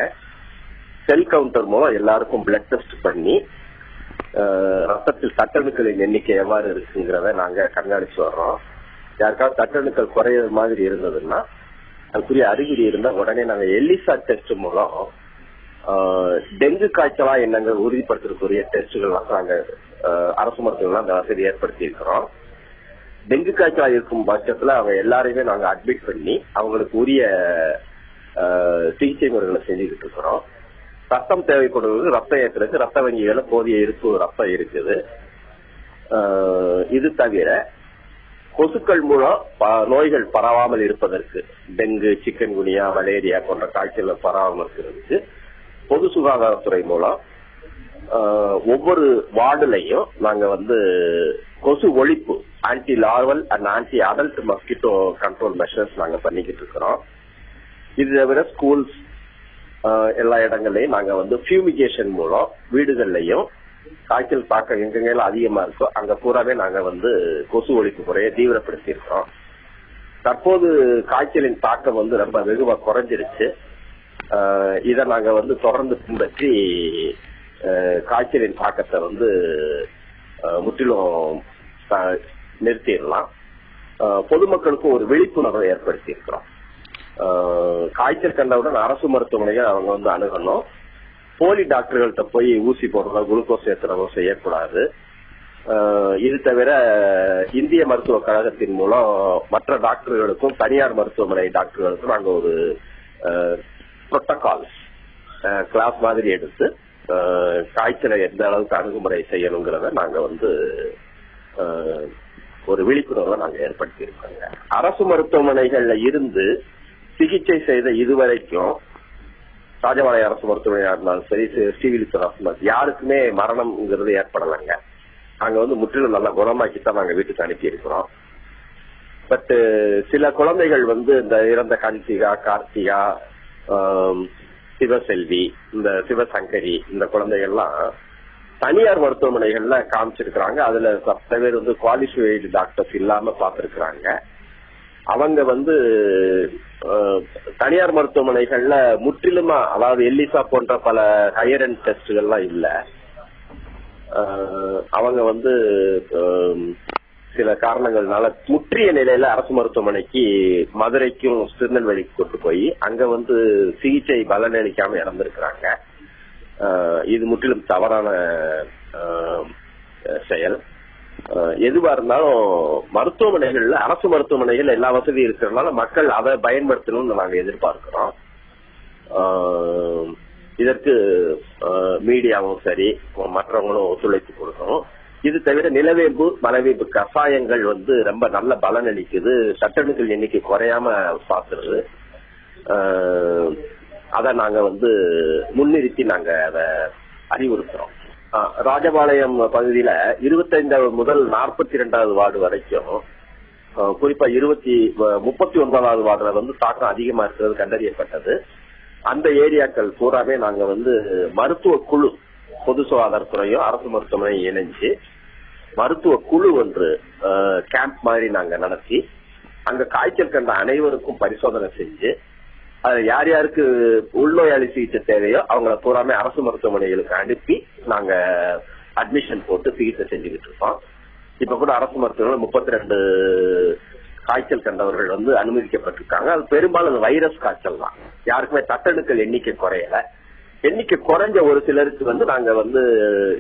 செல் கவுண்டர் மூலம் எல்லாருக்கும் பிளட் டெஸ்ட் பண்ணி ரத்தத்தில் தட்டணுக்களின் எண்ணிக்கை எவ்வாறு இருக்குங்கிறத நாங்க கண்காணிச்சு வர்றோம். யாருக்காவது தட்டணுக்கள் குறைய மாதிரி இருந்ததுன்னா அதுக்குரிய அறிகுறி இருந்தா உடனே நாங்க எலிசா டெஸ்ட் மூலம் டெங்கு காய்ச்சலா என்னங்க உறுதிப்படுத்துறதுக்குரிய டெஸ்டுகள் நாங்க அரசு மருத்துவர்கள் அந்த வசதி ஏற்படுத்தி இருக்கிறோம். டெங்கு காய்ச்சலா இருக்கும் பட்சத்துல அவங்க எல்லாரையுமே நாங்க அட்மிட் பண்ணி அவங்களுக்கு உரிய சிகிச்சை முறைகளை செஞ்சுக்கிட்டு இருக்கிறோம். ரத்தம் தேவைப்படுவது ரத்தம் ஏற்றுறதுக்கு ரத்த வங்கிகள போதிய இருப்பு ரத்தம் இருக்குது. இது தவிர கொசுக்கள் மூலம் நோய்கள் பரவாமல் இருப்பதற்கு, டெங்கு, சிக்கன் குனியா, மலேரியா போன்ற காய்ச்சல் பரவாமல் இருக்கிறதுக்கு பொது சுகாதாரத்துறை மூலம் ஒவ்வொரு வார்டுலையும் நாங்க கொசு ஒழிப்பு, anti larval and anti adult mosquito control measures நாங்க பண்ணிக்கிட்டு இருக்கிறோம். இது தவிர ஸ்கூல்ஸ் எல்லா இடங்கள்லயும் நாங்க ஃபியூமிகேஷன் மூலம் வீடுகள்லயும் காய்ச்சல் தாக்கம் எங்கெங்கெல்லாம் அதிகமா இருக்கோ அங்க பூராவே நாங்க கொசு ஒழிப்பு முறையை தீவிரப்படுத்தி இருக்கோம். தற்போது காய்ச்சலின் தாக்கம் ரொம்ப வெகுவா குறைஞ்சிருச்சு. இத நாங்க தொடர்ந்து பின்பற்றி காய்ச்சலின் தாக்கத்தை முற்றிலும் நிறுத்திடலாம். பொதுமக்களுக்கும் ஒரு விழிப்புணர்வை ஏற்படுத்தி இருக்கிறோம். காய்ச்சல் கண்டவுடன் அரசு மருத்துவமனைகள் அவங்க அணுகணும். போலி டாக்டர்கள்ட்ட போய் ஊசி போடுறதோ குளுக்கோஸ் ஏற்றுறதோ செய்யக்கூடாது. இது தவிர இந்திய மருத்துவ கழகத்தின் மூலம் மற்ற டாக்டர்களுக்கும் தனியார் மருத்துவமனை டாக்டர்களுக்கும் நாங்க ஒரு புரோட்டோகால் கிளாஸ் மாதிரி எடுத்து காய்ச்சலை எந்த அளவுக்கு அணுகுமுறை செய்யணுங்கிறத நாங்க ஒரு விழிப்புணர்வை நாங்க ஏற்படுத்தி இருக்கோங்க. அரசு மருத்துவமனைகள்ல இருந்து சிகிச்சை செய்த இதுவரைக்கும் ராஜபாளையம் அரசு மருத்துவமனையா இருந்தாலும் சரி, ஸ்ரீவில்லிபுத்தூர் அரசு யாருக்குமே மரணம்ங்கிறது ஏற்படலைங்க. நாங்க முற்றிலும் நல்லா குணமாக்கித்தான் நாங்க வீட்டுக்கு அனுப்பி இருக்கிறோம். பட் சில குழந்தைகள் இந்த இறந்த கன்சிகா, கார்த்திகா, சிவசெல்வி, இந்த சிவசங்கரி, இந்த குழந்தைகள்லாம் தனியார் மருத்துவமனைகள்ல காமிச்சிருக்கிறாங்க. அதுல 10 பேர் குவாலிஃபைடு டாக்டர்ஸ் இல்லாம பாத்துருக்காங்க. அவங்க தனியார் மருத்துவமனைகள்ல முற்றிலுமா, அதாவது எல்லிசா போன்ற பல ஹையர் எண்ட் டெஸ்ட்கள்லாம் இல்ல. அவங்க சில காரணங்கள்னால முற்றிய நிலையில அரசு மருத்துவமனைக்கு மதுரைக்கும் திருநெல்வேலிக்கு கொண்டு போய் அங்க சிகிச்சை பலனளிக்காம இறந்திருக்கிறாங்க. இது முற்றிலும் தவறான செயல். எதுவா இருந்தாலும் மருத்துவமனைகள்ல, அரசு மருத்துவமனைகள் எல்லா வசதியும் இருக்கிறதுனால மக்கள் அதை பயன்படுத்தணும்னு நாங்க எதிர்பார்க்கிறோம். இதற்கு மீடியாவும் சரி மற்றவங்களும் ஒத்துழைப்பு கொடுக்கணும். இது தவிர நிலவேம்பு, மலவேம்பு கஷாயங்கள் ரொம்ப நல்ல பலன் அளிக்குது. சட்டணுக்கள் எண்ணிக்கை குறையாம பாத்துறது. அத நாங்க முன்னிறுத்தி நாங்க அதை அறிவுறுத்துறோம். ராஜபாளையம் பகுதியில 25 முதல் 42வது வார்டு வரைக்கும், குறிப்பா 39வது வார்டுல தாக்கம் அதிகமா இருக்கிறது கண்டறியப்பட்டது. அந்த ஏரியாக்கள் பூராவே நாங்க மருத்துவ குழு, பொது சுகாதாரத்துறையும் அரசு மருத்துவமனையும் இணைஞ்சு மருத்துவ குழு ஒன்று கேம்ப் மாதிரி நாங்க நடத்தி அங்க காய்ச்சல் கண்ட அனைவருக்கும் பரிசோதனை செஞ்சு அது யார் யாருக்கு உள்நோயாளி சிகிச்சை தேவையோ அவங்கள பூராமே அரசு மருத்துவமனைகளுக்கு அனுப்பி நாங்க அட்மிஷன் போட்டு சிகிச்சை செஞ்சுக்கிட்டு இருக்கோம். இப்ப கூட அரசு மருத்துவமனை 32 காய்ச்சல் கண்டவர்கள் அனுமதிக்கப்பட்டிருக்காங்க. அது பெரும்பாலும் வைரஸ் காய்ச்சல் தான். யாருக்குமே தட்டணுக்கள் எண்ணிக்கை குறையல. எண்ணிக்கை குறைஞ்ச ஒரு சிலருக்கு நாங்க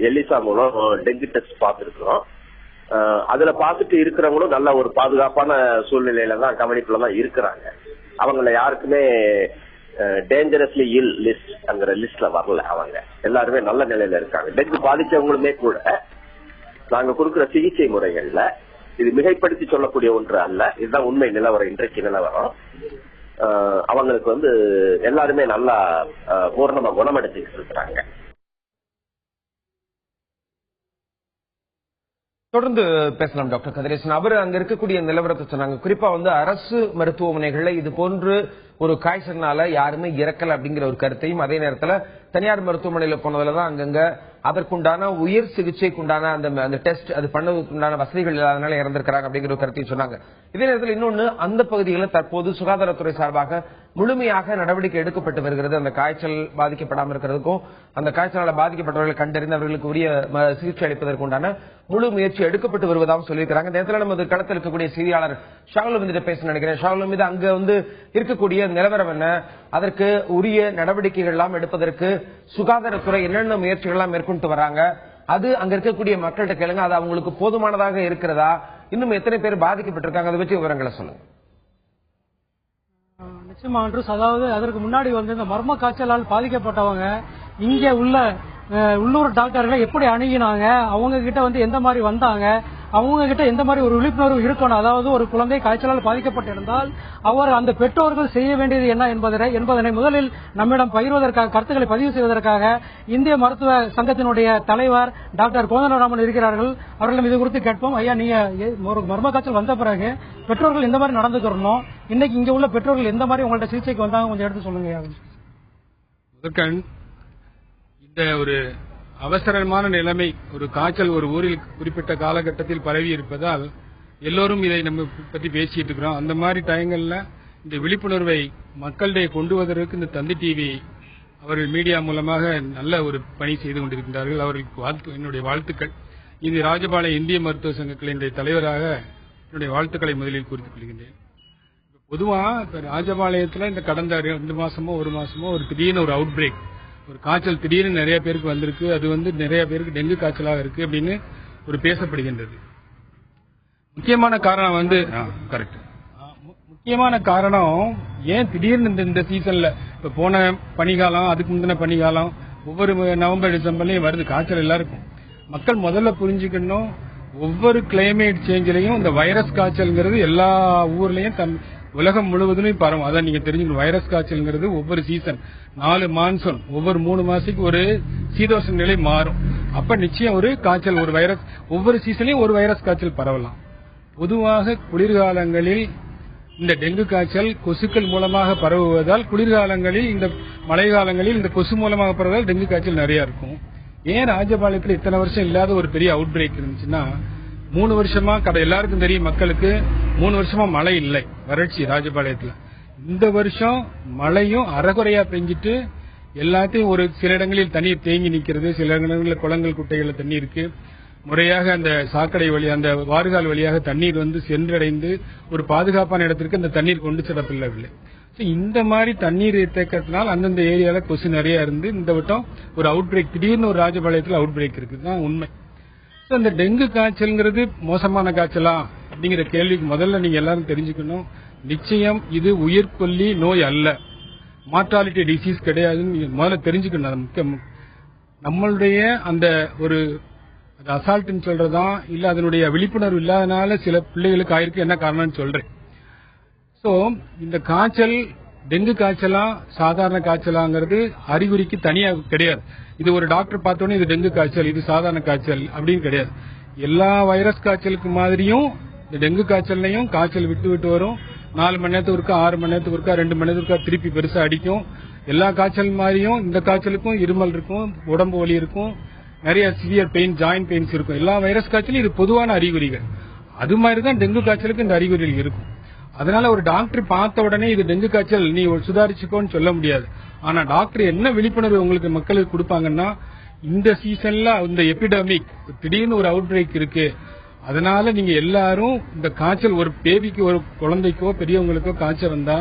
எலிசா மூலம் டெங்கு டெஸ்ட் பார்த்துருக்கிறோம். அதுல பார்த்துட்டு இருக்கிறவங்களும் நல்ல ஒரு பாதுகாப்பான சூழ்நிலையில தான், கவனிப்புல தான் இருக்கிறாங்க. அவங்கள யாருக்குமே டேஞ்சரஸ்லி இல் லிஸ்ட்ங்கிற லிஸ்ட்ல வரல. அவங்க எல்லாருமே நல்ல நிலையில இருக்காங்க. டெங்கு பாதிச்சவங்களுமே கூட நாங்க கொடுக்கிற சிகிச்சை முறைகள்ல இது மிகைப்படுத்தி சொல்லக்கூடிய ஒன்று அல்ல. இதுதான் உண்மை நிலவரம், இன்றைக்கு நிலவரம். அவங்களுக்கு எல்லாருமே நல்லா பூர்ணமா குணமடைஞ்சுட்டு இருக்கிறாங்க. தொடர்ந்து பேசலாம் டாக்டர் கதிரேசன். அவர் அங்க இருக்கக்கூடிய நிலவரத்தை சொன்னாங்க. குறிப்பா அரசு மருத்துவமனைகள்ல இது போன்று ஒரு காய்ச்சல்னால யாருமே இறக்கல அப்படிங்கிற ஒரு கருத்தையும், அதே நேரத்தில் தனியார் மருத்துவமனையில போனதுலதான் அங்கங்க அதற்குண்டான உயர் சிகிச்சைக்குண்டான அந்த டெஸ்ட் அது பண்ணதுக்குண்டான வசதிகள் இல்லாதனால இறந்திருக்கிறாங்க அப்படிங்கிற ஒரு கருத்தையும் சொன்னாங்க. இதே நேரத்தில் இன்னொன்னு, அந்த பகுதிகளில் தற்போது சுகாதாரத்துறை சார்பாக முழுமையாக நடவடிக்கை எடுக்கப்பட்டு வருகிறது. அந்த காய்ச்சல் பாதிக்கப்படாமல் இருக்கிறதுக்கும் அந்த காய்ச்சலால பாதிக்கப்பட்டவர்களை கண்டறிந்து அவர்களுக்கு உரிய சிகிச்சை அளிப்பதற்குண்டான முழு முயற்சி எடுக்கப்பட்டு வருவதாக சொல்லியிருக்கிறாங்க. இந்த நேரத்தில் நமது களத்தில் இருக்கக்கூடிய செய்தியாளர் ஷாகுல் பேச நினைக்கிறேன். ஷாகுல் மீது அங்க இருக்கக்கூடிய நிலவரம் என்ன, அதற்கு உரிய நடவடிக்கைகள் எல்லாம் எடுப்பதற்கு சுகாதாரத்துறை என்னென்ன முயற்சிகள் எல்லாம் மேற்கொண்டு வராங்க, அது அங்க இருக்கக்கூடிய மக்கள்கிட்ட கேளுங்க. அது அவங்களுக்கு போதுமானதாக இருக்கிறதா, இன்னும் எத்தனை பேர் பாதிக்கப்பட்டிருக்காங்க, அதை பற்றி விவரங்களை சொல்லுங்க. நிச்சயமா அதாவது அதற்கு முன்னாடி வந்து இந்த மர்ம காய்ச்சலால் பாதிக்கப்பட்டவங்க இங்க உள்ள உள்ளூர் டாக்டர்களை எப்படி அணுகினாங்க, அவங்க கிட்ட வந்து எந்த மாதிரி வந்தாங்க, அவங்க கிட்ட எந்த மாதிரி ஒரு விழிப்புணர்வு இருக்கணும். அதாவது ஒரு குழந்தை காய்ச்சலால் பாதிக்கப்பட்டிருந்தால் அவர் அந்த பெற்றோர்கள் செய்ய வேண்டியது என்ன என்பதனை முதலில் நம்மிடம் பகிர்வதற்காக, கருத்துக்களை பதிவு செய்வதற்காக இந்திய மருத்துவ சங்கத்தினுடைய தலைவர் டாக்டர் கோதண்டராமன் இருக்கிறார்கள். அவர்களும் இது குறித்து கேட்போம். ஐயா, நீங்க ஒரு மர்ம காய்ச்சல் வந்த பிறகு பெற்றோர்கள் எந்த மாதிரி நடந்துக்கிறணும், இன்னைக்கு இங்க உள்ள பெற்றோர்கள் எந்த மாதிரி உங்கள்ட்ட சிகிச்சைக்கு வந்தாங்க, கொஞ்சம் எடுத்து சொல்லுங்க. இந்த ஒரு அவசரமான நிலைமை, ஒரு காய்ச்சல் ஒரு ஊரில் குறிப்பிட்ட காலகட்டத்தில் பரவி இருப்பதால் எல்லோரும் இதை நம்ம பற்றி பேசிட்டு இருக்கிறோம். அந்த மாதிரி டைங்கள்ல இந்த விழிப்புணர்வை மக்களிடையே கொண்டு வருவதற்கு இந்த தந்தி டிவி அவர்கள் மீடியா மூலமாக நல்ல ஒரு பணி செய்து கொண்டிருக்கின்றார்கள். அவர்களுக்கு என்னுடைய வாழ்த்துக்கள். இது ராஜபாளையம் இந்திய மருத்துவ சங்கங்களினுடைய தலைவராக என்னுடைய வாழ்த்துக்களை முதலில் குறித்துக் கொள்கின்றேன். பொதுவா ராஜபாளையத்தில் இந்த கடந்த 2 மாசமோ 1 மாசமோ ஒரு திடீர்னு ஒரு அவுட் பிரேக், ஒரு காய்ச்சல் திடீர்னு நிறைய பேருக்கு வந்திருக்கு. அது வந்து நிறைய பேருக்கு டெங்கு காய்ச்சலாக இருக்கு அப்படின்னு ஒரு பேசப்படுகின்றது. முக்கியமான காரணம் வந்து முக்கியமான காரணம் ஏன் திடீர்னு இந்த சீசன்ல, இப்ப போன பனிகாலம், அதுக்கு முந்தின பனிகாலம், ஒவ்வொரு நவம்பர் டிசம்பர்லயும் வருது காய்ச்சல் எல்லாருக்கும். மக்கள் முதல்ல புரிஞ்சுக்கணும், ஒவ்வொரு கிளைமேட் சேஞ்சிலையும் இந்த வைரஸ் காய்ச்சல்ங்கிறது எல்லா ஊர்லயும் உலகம் முழுவதும் பரவும். அதான் நீங்க தெரிஞ்சுக்கணும். வைரஸ் காய்ச்சல்ங்கிறது ஒவ்வொரு சீசன் 4 மான்சூன், ஒவ்வொரு 3 மாசத்துக்கு ஒரு சீதோஷ நிலை மாறும். அப்ப நிச்சயம் ஒரு காய்ச்சல், ஒரு வைரஸ், ஒவ்வொரு சீசன்லயும் ஒரு வைரஸ் காய்ச்சல் பரவலாம். பொதுவாக குளிர்காலங்களில் இந்த டெங்கு காய்ச்சல் கொசுக்கள் மூலமாக பரவுவதால், குளிர்காலங்களில் இந்த மழை காலங்களில் இந்த கொசு மூலமாக பரவுவதால் டெங்கு காய்ச்சல் நிறைய இருக்கும். ஏன் ராஜபாளையத்தில் இத்தனை வருஷம் இல்லாத ஒரு பெரிய அவுட் பிரேக் இருந்துச்சுன்னா, 3 வருஷமா எல்லாருக்கும் தெரியும் மக்களுக்கு, 3 வருஷமா மழை இல்லை, வறட்சி ராஜபாளையத்துல. இந்த வருஷம் மழையும் அறகுறையா பெஞ்சிட்டு எல்லாத்தையும் ஒரு சில இடங்களில் தண்ணீர் தேங்கி நிக்கிறது, சில இடங்களில் குளங்கள் குட்டைகள்ல தண்ணீர் இருக்கு. முறையாக அந்த சாக்கடை வழி, அந்த வாறுகால் வழியாக தண்ணீர் வந்து சென்றடைந்து ஒரு பாதுகாப்பான இடத்திற்கு அந்த தண்ணீர் கொண்டு செல்லப்படவில்லை. இந்த மாதிரி தண்ணீர் தேக்கத்தினால் அந்தந்த ஏரியால கொசு நிறைய இருந்து இந்த வட்டம் ஒரு அவுட் பிரேக், திடீர்னு ஒரு ராஜபாளையத்தில் அவுட் பிரேக் இருக்குதுதான் உண்மை. இந்த டெங்கு காய்ச்சல்ங்கிறது மோசமான காய்ச்சலா அப்படிங்கிற கேள்விக்கு முதல்ல நீங்க எல்லாரும் தெரிஞ்சுக்கணும். நிச்சயம் இது உயிர்கொல்லி நோய் அல்ல, மார்டாலிட்டி டிசீஸ் கிடையாதுன்னு முதல்ல தெரிஞ்சுக்கணும். அது முக்கியம். நம்மளுடைய அந்த ஒரு அசால்ட்னு சொல்றதா இல்ல அதனுடைய விழிப்புணர்வு இல்லாதனால சில பிள்ளைகளுக்கு ஆயிருக்கு, என்ன காரணம்னு சொல்றேன். சோ இந்த காய்ச்சல் டெங்கு காய்ச்சலா சாதாரண காய்ச்சலாங்கிறது அறிகுறிக்கு தனியா கிடையாது. இது ஒரு டாக்டர் பார்த்தோன்னே இது டெங்கு காய்ச்சல், இது சாதாரண காய்ச்சல் அப்படின்னு கிடையாது. எல்லா வைரஸ் காய்ச்சலுக்கு மாதிரியும் இந்த டெங்கு காய்ச்சல்லையும் காய்ச்சல் விட்டு விட்டு வரும். 4 மணி நேரத்துக்கு ஒருக்கா, 6 மணி நேரத்துக்கு ஒருக்கா, 2 மணி நேரத்துக்கு ஒருக்கா திருப்பி பெருசா அடிக்கும். எல்லா காய்ச்சல் மாதிரியும் இந்த காய்ச்சலுக்கும் இருமல் இருக்கும், உடம்பு வலி இருக்கும், நிறைய சிவியர் பெயின், ஜாயிண்ட் பெயின்ஸ் இருக்கும். எல்லா வைரஸ் காய்ச்சலும் இது பொதுவான அறிகுறிகள். அது மாதிரிதான் டெங்கு காய்ச்சலுக்கு இந்த அறிகுறிகள் இருக்கும். அதனால ஒரு டாக்டர் பார்த்த உடனே இது டெங்கு காய்ச்சல் நீ சுதாரிச்சுக்கோன்னு சொல்ல முடியாது. ஆனா டாக்டர் என்ன விழிப்புணர்வு உங்களுக்கு மக்களுக்கு கொடுப்பாங்கன்னா, இந்த சீசன்ல இந்த எபிடமிக் திடீர்னு ஒரு அவுட் பிரேக் இருக்கு, அதனால நீங்க எல்லாரும் இந்த காய்ச்சல் ஒரு பேபிக்கு, ஒரு குழந்தைக்கோ பெரியவங்களுக்கோ காய்ச்சல் வந்தா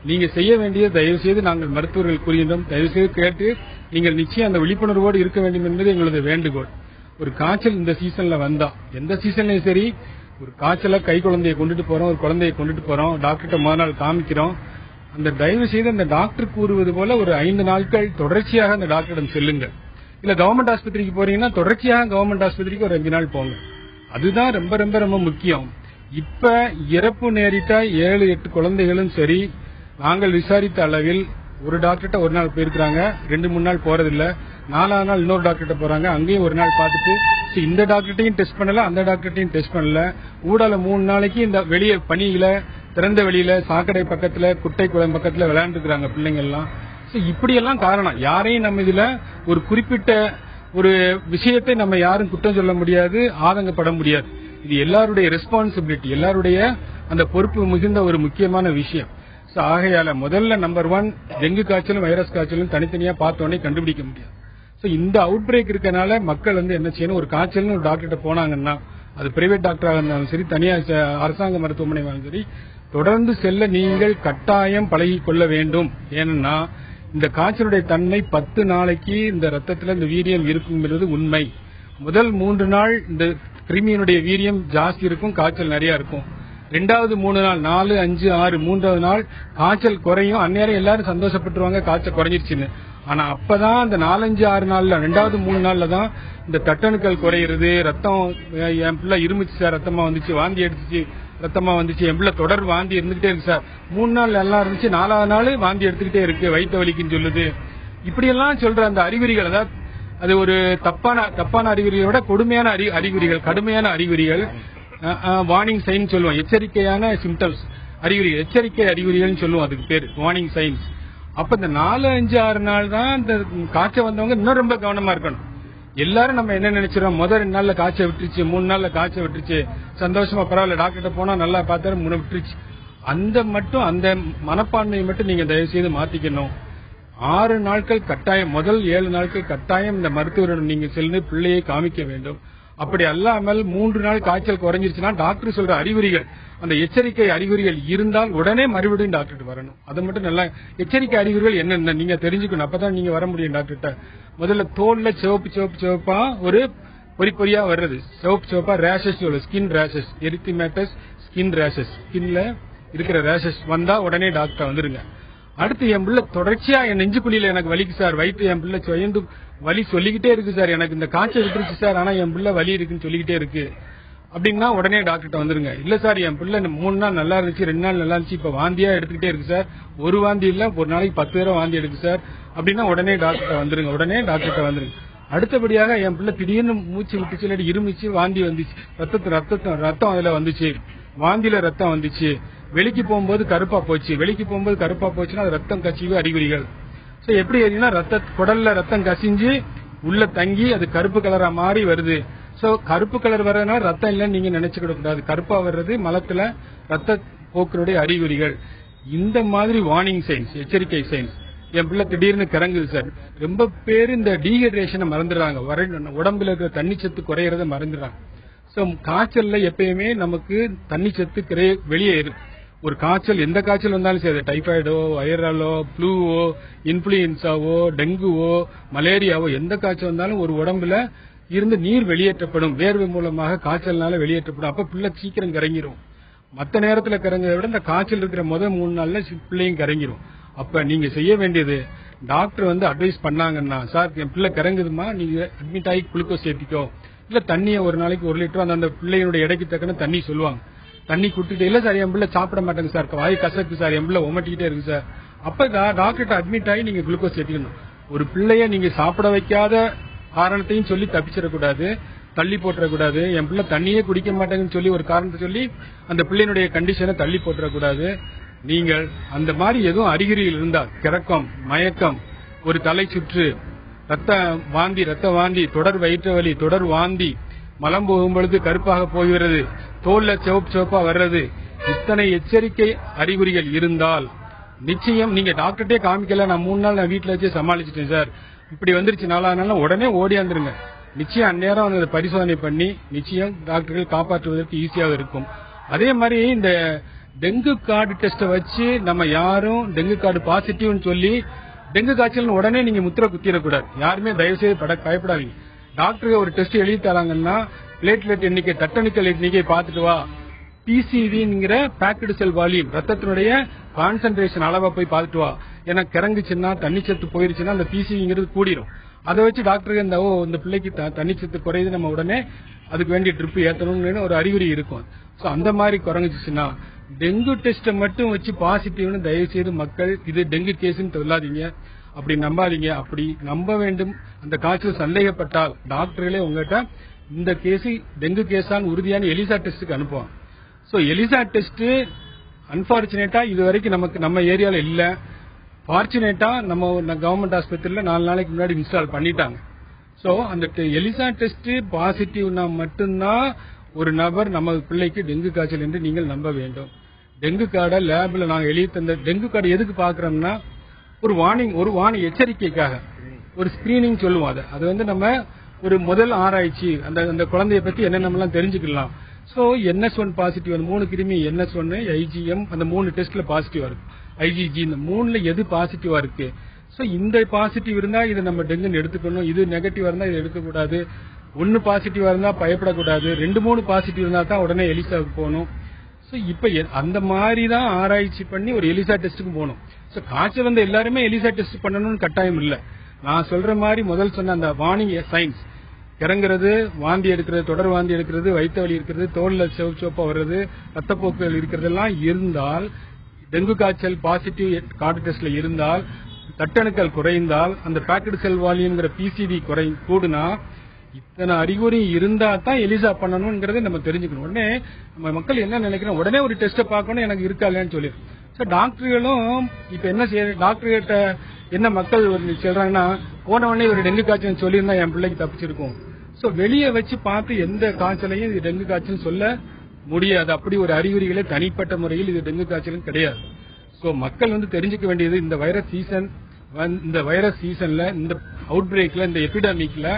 நீங்க செய்ய வேண்டியது, தயவு செய்து நாங்கள் மருத்துவர்கள் கூறுகின்றோம், தயவு செய்து கேட்டு நீங்கள் நிச்சயம் அந்த விழிப்புணர்வோடு இருக்க வேண்டும் என்பது எங்களது வேண்டுகோள். ஒரு காய்ச்சல் இந்த சீசன்ல வந்தா, எந்த சீசன்லயும் சரி, ஒரு காய்ச்சல கை குழந்தையை கொண்டுட்டு போறோம், ஒரு குழந்தையை கொண்டுட்டு போறோம், டாக்டர்கிட்ட முதல் நாள் காமிக்கிறோம், அந்த தயவு செய்து அந்த டாக்டர் கூறுவது போல ஒரு 5 நாட்கள் தொடர்ச்சியாக அந்த டாக்டரிடம் செல்லுங்க. இல்ல கவர்மெண்ட் ஆஸ்பத்திரிக்கு போறீங்கன்னா தொடர்ச்சியாக கவர்மெண்ட் ஆஸ்பத்திரிக்கு ஒரு 5 நாள் போங்க. அதுதான் ரொம்ப ரொம்ப ரொம்ப முக்கியம். இப்ப இறப்பு நேரிட்ட 7-8 குழந்தைகளும் சரி, நாங்கள் விசாரித்த அளவில் ஒரு டாக்டர்கிட்ட ஒரு நாள் போயிருக்காங்க, 2-3 நாள் போறதில்ல, 4ஆவது நாள் இன்னொரு டாக்டர்கிட்ட போறாங்க, அங்கேயும் ஒரு நாள் பார்த்துட்டு இந்த டாக்டர்ட்டையும் டெஸ்ட் பண்ணல, அந்த டாக்டர்ட்டையும் டெஸ்ட் பண்ணல, ஊடால 3 நாளைக்கு இந்த வெளியே பனியில, திறந்த வெளியில, சாக்கடை பக்கத்துல, குட்டை குளம் பக்கத்துல விளையாண்டு இருக்கிறாங்க பிள்ளைங்க எல்லாம். இப்படி எல்லாம் காரணம். யாரையும் நம்ம இதுல ஒரு குறிப்பிட்ட ஒரு விஷயத்தை நம்ம யாரும் குற்றம் சொல்ல முடியாது, ஆதங்கப்பட முடியாது. இது எல்லாருடைய ரெஸ்பான்சிபிலிட்டி, எல்லாருடைய அந்த பொறுப்பு மிகுந்த ஒரு முக்கியமான விஷயம். ஆகையால முதல்ல நம்பர் 1, டெங்கு காய்ச்சலும் வைரஸ் காய்ச்சலும் தனித்தனியா பார்த்தோன்னே கண்டுபிடிக்க முடியாது. இந்த அவுட் பிரேக் இருக்கனால மக்கள் என்ன செய்யணும், ஒரு காய்ச்சல்னு ஒரு டாக்டர்கிட்ட போனாங்கன்னா, அது பிரைவேட் டாக்டராக இருந்தாலும் சரி, தனியா அரசாங்க மருத்துவமனை சரி, தொடர்ந்து செல்ல நீங்கள் கட்டாயம் பழகிக் கொள்ள வேண்டும். ஏன்னா இந்த காய்ச்சலுடைய தன்மை 10 நாளைக்கு இந்த ரத்தத்துல இந்த வீரியம் இருக்குங்கிறது உண்மை. முதல் 3 நாள் இந்த கிருமியினுடைய வீரியம் ஜாஸ்தி இருக்கும், காய்ச்சல் நிறைய இருக்கும். 2வது 3 நாள் 4, 5, 6 3வது நாள் காய்ச்சல் குறையும். அந்நேரம் எல்லாரும் சந்தோஷப்பட்டுருவாங்க காய்ச்சல் குறைஞ்சிருச்சுன்னு. ஆனா அப்பதான் இந்த 4, 5, 6 நாள்ல 2வது 3 நாள்ல தான் இந்த தட்டணுக்கள் குறையிறது, ரத்தம் என் பிள்ளை இருமிச்சு சார், ரத்தமா வந்துச்சு, வாந்தி எடுத்துச்சு, ரத்தமா வந்துச்சு, என் பிள்ளை தொடர் வாந்தி இருந்துகிட்டே இருக்கு சார், 3 நாள் எல்லாம் இருந்துச்சு, 4வது நாள் வாந்தி எடுத்துக்கிட்டே இருக்கு, வயிற்று வலிக்குன்னு சொல்லுது. இப்படியெல்லாம் சொல்ற அந்த அறிகுறிகள், அதாவது அது ஒரு தப்பான அறிகுறிகளை விட கொடுமையான அறிகுறிகள், கடுமையான அறிகுறிகள், வார்னிங் சைன் சொல்லுவோம், எச்சரிக்கையான சிம்டம்ஸ் அறிகுறிகள், எச்சரிக்கை அறிகுறிகள் சொல்லுவோம், அதுக்கு பேர் வார்னிங் சைன்ஸ். அப்ப இந்த 4, 5, 6 நாள் தான் இந்த காய்ச்சல் வந்தவங்க இன்னும் ரொம்ப கவனமா இருக்கணும். எல்லாரும் நம்ம என்ன நினைச்சிரோம், முதல் 2 நாள்ல காய்ச்சல் விட்டுருச்சு, 3 நாள்ல காய்ச்சல் விட்டுருச்சு, சந்தோஷமா பரவாயில்ல டாக்டர்கிட்ட போனா நல்லா பார்த்தாரு, 3 விட்டுருச்சு. அந்த மனப்பான்மையை மட்டும் நீங்க தயவு செய்து மாத்திக்கணும். 6 நாட்கள் கட்டாயம், முதல் 7 நாட்கள் கட்டாயம் இந்த மருத்துவரிடம் நீங்க சென்று பிள்ளையை காமிக்க வேண்டும். அப்படி அல்லாமல் 3 நாள் காய்ச்சல் குறைஞ்சிருச்சுன்னா டாக்டர் சொல்ற அறிகுறிகள், அந்த எச்சரிக்கை அறிகுறிகள் இருந்தால் உடனே மறுபடியும் டாக்டர் வரணும். அது மட்டும் நல்லா எச்சரிக்கை அறிகுறிகள் என்னென்ன நீங்க தெரிஞ்சுக்கணும், அப்பதான் நீங்க வர முடியும் டாக்டர்கிட்ட. முதல்ல தோல்ல சிவப்பா ஒரு பொறியா வர்றது, சிவப்பா rashes, skin rashes, erythematous skin rashes, ஸ்கின்ல இருக்கிற ரேஷஸ் வந்தா உடனே டாக்டர் வந்துருங்க. அடுத்து என் பிள்ளை தொடர்ச்சியா என் நெஞ்சுக்குழியில எனக்கு வலிக்கு சார், வயிற்று என் பிள்ளை சுயந்து வலி சொல்லிக்கிட்டே இருக்கு சார், எனக்கு இந்த காய்ச்சல் விட்டுருச்சு சார், ஆனா என் பிள்ளை வலி இருக்குன்னு சொல்லிக்கிட்டே இருக்கு அப்படின்னா உடனே டாக்டர்கிட்ட வந்துருங்க. இல்ல சார் என் பிள்ளை 3 நாள் நல்லா இருந்துச்சு, 2 நாள் நல்லா இருந்துச்சு, இப்ப வாந்தியா எடுத்துக்கிட்டே இருக்கு சார், ஒரு வாந்தி இல்ல ஒரு நாளைக்கு 10 தடவை வாந்தி எடுக்கு சார் அப்படின்னா உடனே டாக்டர்கிட்ட வந்துருங்க, உடனே டாக்டர்கிட்ட வந்துருங்க. அடுத்தபடியாக என் பிள்ளை திடீர்னு மூச்சு விட்டுச்சு, இல்லாட்டி இருமிச்சு, வாந்தி வந்துச்சு, ரத்தம் அதுல வந்துச்சு, வாந்தியில ரத்தம் வந்துச்சு, வெளிக்கு போகும்போது கருப்பா போச்சுன்னா அது ரத்தம் கசிவு அறிகுறிகள். சோ எப்படி குடல்ல ரத்தம் கசிஞ்சு உள்ள தங்கி அது கருப்பு கலரா மாறி வருது. சோ கருப்பு கலர் வர்றதுனால ரத்தம் இல்லைன்னு நீங்க நினைச்சுக்கிட கூடாது, கருப்பா வர்றது மலத்துல ரத்த போக்குடைய அறிகுறிகள். இந்த மாதிரி வார்னிங் சைன்ஸ், எச்சரிக்கை சைன்ஸ். என் பிள்ளை திடீர்னு கிறங்குது சார், ரொம்ப பேர் இந்த டீஹைட்ரேஷனை மறந்துடுறாங்க, உடம்புல இருக்கிற தண்ணிச்சத்து குறையறத மறந்துடுறாங்க. சோ காய்ச்சல்ல எப்பயுமே நமக்கு தண்ணிச்சத்து வெளியேறும். ஒரு காய்ச்சல், எந்த காய்ச்சல் வந்தாலும் சரி, டைபாய்டோ, வைரலோ, ஃப்ளூவோ, இன்ஃபுளுன்சாவோ, டெங்குவோ, மலேரியாவோ, எந்த காய்ச்சல் வந்தாலும் ஒரு உடம்புல இருந்து நீர் வெளியேற்றப்படும், வேர்வை மூலமாக காய்ச்சல்னால வெளியேற்றப்படும். அப்ப பிள்ளை சீக்கிரம் கறங்கிரும். மத்த நேரத்துல கறங்கிறத விட இந்த காய்ச்சல் இருக்கிற முதல் 3 நாள்ல பிள்ளையும் கறங்கிரும். அப்ப நீங்க செய்ய வேண்டியது, டாக்டர் அட்வைஸ் பண்ணாங்கன்னா, சார் என் பிள்ளை கறங்குதுமா, நீங்க அட்மிட் ஆகி குளுக்கோஸ் ஏற்றிக்கோ, இல்ல தண்ணியை ஒரு நாளைக்கு 1 லிட்டர் அந்த பிள்ளையோட எடைக்கு தக்கன தண்ணி சொல்லுவாங்க, தண்ணி குடுத்துட்டு, இல்ல சார் என் பிள்ளை சாப்பிட மாட்டேங்க சார், வாய் கசக்கு சார், என் பிள்ளை உமட்டிக்கிட்டே இருக்கு சார், அப்ப டாக்டர்கிட்ட அட்மிட் ஆகி நீங்க குளுக்கோஸ் ஏற்றிக்கணும். ஒரு பிள்ளைய நீங்க சாப்பிட வைக்காத காரணத்தையும் சொல்லி தப்பிச்சிடக்கூடாது, தள்ளி போட்டுறக்கூடாது. என் பிள்ளை தண்ணியே குடிக்க மாட்டேங்குன்னு சொல்லி ஒரு காரணத்தை சொல்லி அந்த பிள்ளையினுடைய கண்டிஷனை தள்ளி போட்டுறக்கூடாது. நீங்கள் அந்த மாதிரி எதுவும் அறிகுறிகள் இருந்தால், கிறக்கம், மயக்கம், ஒரு தலை சுற்று, ரத்த வாந்தி, தொடர் வயிற்று வலி, தொடர் வாந்தி, மலம் போகும் பொழுது கருப்பாக போகிறது, தோல்ல சிவப்பா வர்றது, இத்தனை எச்சரிக்கை அறிகுறிகள் இருந்தால் நிச்சயம் நீங்க டாக்டர்கிட்டே காமிக்கல, நான் 3 நாள் நான் வீட்டுல வச்சு சமாளிச்சிட்டேன் சார், இப்படி வந்துருச்சு 4வது நாள் உடனே ஓடியாந்துருங்க. நிச்சயம் அந்நேரம் அந்த பரிசோதனை பண்ணி நிச்சயம் டாக்டர்கள் காப்பாற்றுவதற்கு ஈஸியாக இருக்கும். அதே மாதிரி இந்த டெங்கு கார்டு டெஸ்ட வச்சு நம்ம யாரும் டெங்கு கார்டு பாசிட்டிவ்னு சொல்லி டெங்கு காய்ச்சல் உடனே நீங்க முத்திரை குத்திடக்கூடாது. யாருமே தயவு செய்து பயப்படாதீங்க. டாக்டர் ஒரு டெஸ்ட் எழுதி தராங்கன்னா பிளேட்லெட் எண்ணிக்கை, தட்டணுக்கள் எண்ணிக்கை பார்த்துட்டு வா, பிசிவிங்கிற பேக்டு செல் வால்யூம், ரத்தத்தினுடைய கான்சென்ட்ரேஷன் அளவை போய் பார்த்துட்டு வா. ஏன்னா கிறங்குச்சுன்னா தண்ணிச்சத்து போயிருச்சுன்னா அந்த பிசிவிங்கிறது கூடிரும். அதை வச்சு டாக்டருக்கு இந்த பிள்ளைக்கு தண்ணிச்சத்து குறையுது, நம்ம உடனே அதுக்கு வேண்டிய ட்ரிப் ஏற்றணும்னு ஒரு அறிகுறி இருக்கும். சோ அந்த மாதிரி குறைஞ்சிச்சுன்னா டெங்கு டெஸ்ட மட்டும் வச்சு பாசிட்டிவ்னு தயவு செய்து மக்கள் இது டெங்கு கேஸ்ன்னு சொல்லாதீங்க, அப்படி நம்பாதீங்க. அப்படி நம்ப வேண்டும். அந்த காய்ச்சல் சந்தேகப்பட்டால் டாக்டர்களே உங்ககிட்ட இந்த கேஸ் டெங்கு கேஸான் உறுதியான எலிசா டெஸ்டுக்கு அனுப்புவாங்க. சோ எலிசா டெஸ்ட் அன்பார்ச்சுனேட்டா இது வரைக்கும் நமக்கு நம்ம ஏரியால இல்ல. பார்ச்சுனேட்டா நம்ம கவர்மெண்ட் ஆஸ்பத்திரியில 4 நாளைக்கு முன்னாடி இன்ஸ்டால் பண்ணிட்டாங்க. சோ அந்த எலிசா டெஸ்ட் பாசிட்டிவ்னா மட்டும்தான் ஒரு நபர் நம்ம பிள்ளைக்கு டெங்கு காய்ச்சல் என்று நீங்கள் நம்ப வேண்டும். டெங்கு கார்டை லேப்ல நாங்க எழுதி தந்த டெங்கு கார்டு எதுக்கு பாக்குறோம்னா ஒரு வார்னிங் எச்சரிக்கைக்காக ஒரு ஸ்கிரீனிங் சொல்லுவோம். அது நம்ம ஒரு முதல் ஆராய்ச்சி அந்த குழந்தைய பத்தி என்னென்னலாம் தெரிஞ்சுக்கலாம். சோ NS1 பாசிட்டிவ், அந்த 3 கிருமி NS1, IgM, அந்த 3 டெஸ்ட்ல பாசிட்டிவா இருக்கு. IgG, இந்த 3ல எது பாசிட்டிவா இருக்கு. சோ இந்த பாசிட்டிவ் இருந்தா இதை நம்ம டெங்குன்னு எடுத்துக்கணும், இது நெகட்டிவா இருந்தா இதை எடுக்கக்கூடாது. ஒன்னு பாசிட்டிவா இருந்தா பயப்படக்கூடாது, 2-3 பாசிட்டிவ் இருந்தா தான் உடனே எலிசாவுக்கு போகணும். சோ இப்ப அந்த மாதிரி தான் ஆராய்ச்சி பண்ணி ஒரு எலிசா டெஸ்ட்டுக்கு போகணும். சோ காய்ச்சல் வந்து எல்லாருமே எலிசா டெஸ்ட் பண்ணணும்னு கட்டாயம் இல்ல. நான் சொல்ற மாதிரி முதல் சொன்ன அந்த வார்னிங் சைன்ஸ், கிறங்குறது, வாந்தி எடுக்கிறது, தொடர் வாந்தி எடுக்கிறது, வயிற்று வலி இருக்கிறது, தோல்ல சிவப்பா வர்றது, ரத்தப்போக்குகள் இருக்கிறதெல்லாம் இருந்தால், டெங்கு காய்ச்சல் பாசிட்டிவ் கார்டு டெஸ்ட்ல இருந்தால், தட்டணுக்கள் குறைந்தால், அந்த பேக்கெட் செல் வால்யூம்ங்கிற பிசிடி கூடுனா, இத்தனை அறிகுறி இருந்தா தான் எலிசா பண்ணணும்ங்கறத நம்ம தெரிஞ்சுக்கணும். உடனே நம்ம மக்கள் என்ன நினைக்கிறோம், உடனே ஒரு டெஸ்ட் பார்க்கணும், எனக்கு இருக்கா இல்லையான்னு சொல்லி. டாக்டர்களும் இப்ப என்ன செய்ய, டாக்டர் கிட்ட என்ன மக்கள் சொல்றாங்கன்னா, போன உடனே ஒரு டெங்கு காய்ச்சல் சொல்லியிருந்தா என் பிள்ளைக்கு தப்பிச்சிருக்கும். சோ வெளியே வச்சு பார்த்து எந்த காய்ச்சலையும் இது டெங்கு காய்ச்சல் சொல்ல முடியாது. அப்படி ஒரு அறிகுறிகளே தனிப்பட்ட முறையில் இது டெங்கு காய்ச்சலும் கிடையாது. சோ மக்கள் வந்து தெரிஞ்சுக்க வேண்டியது, இந்த வைரஸ் சீசன்ல, இந்த அவுட் பிரேக்ல, இந்த எபிடமிக்ல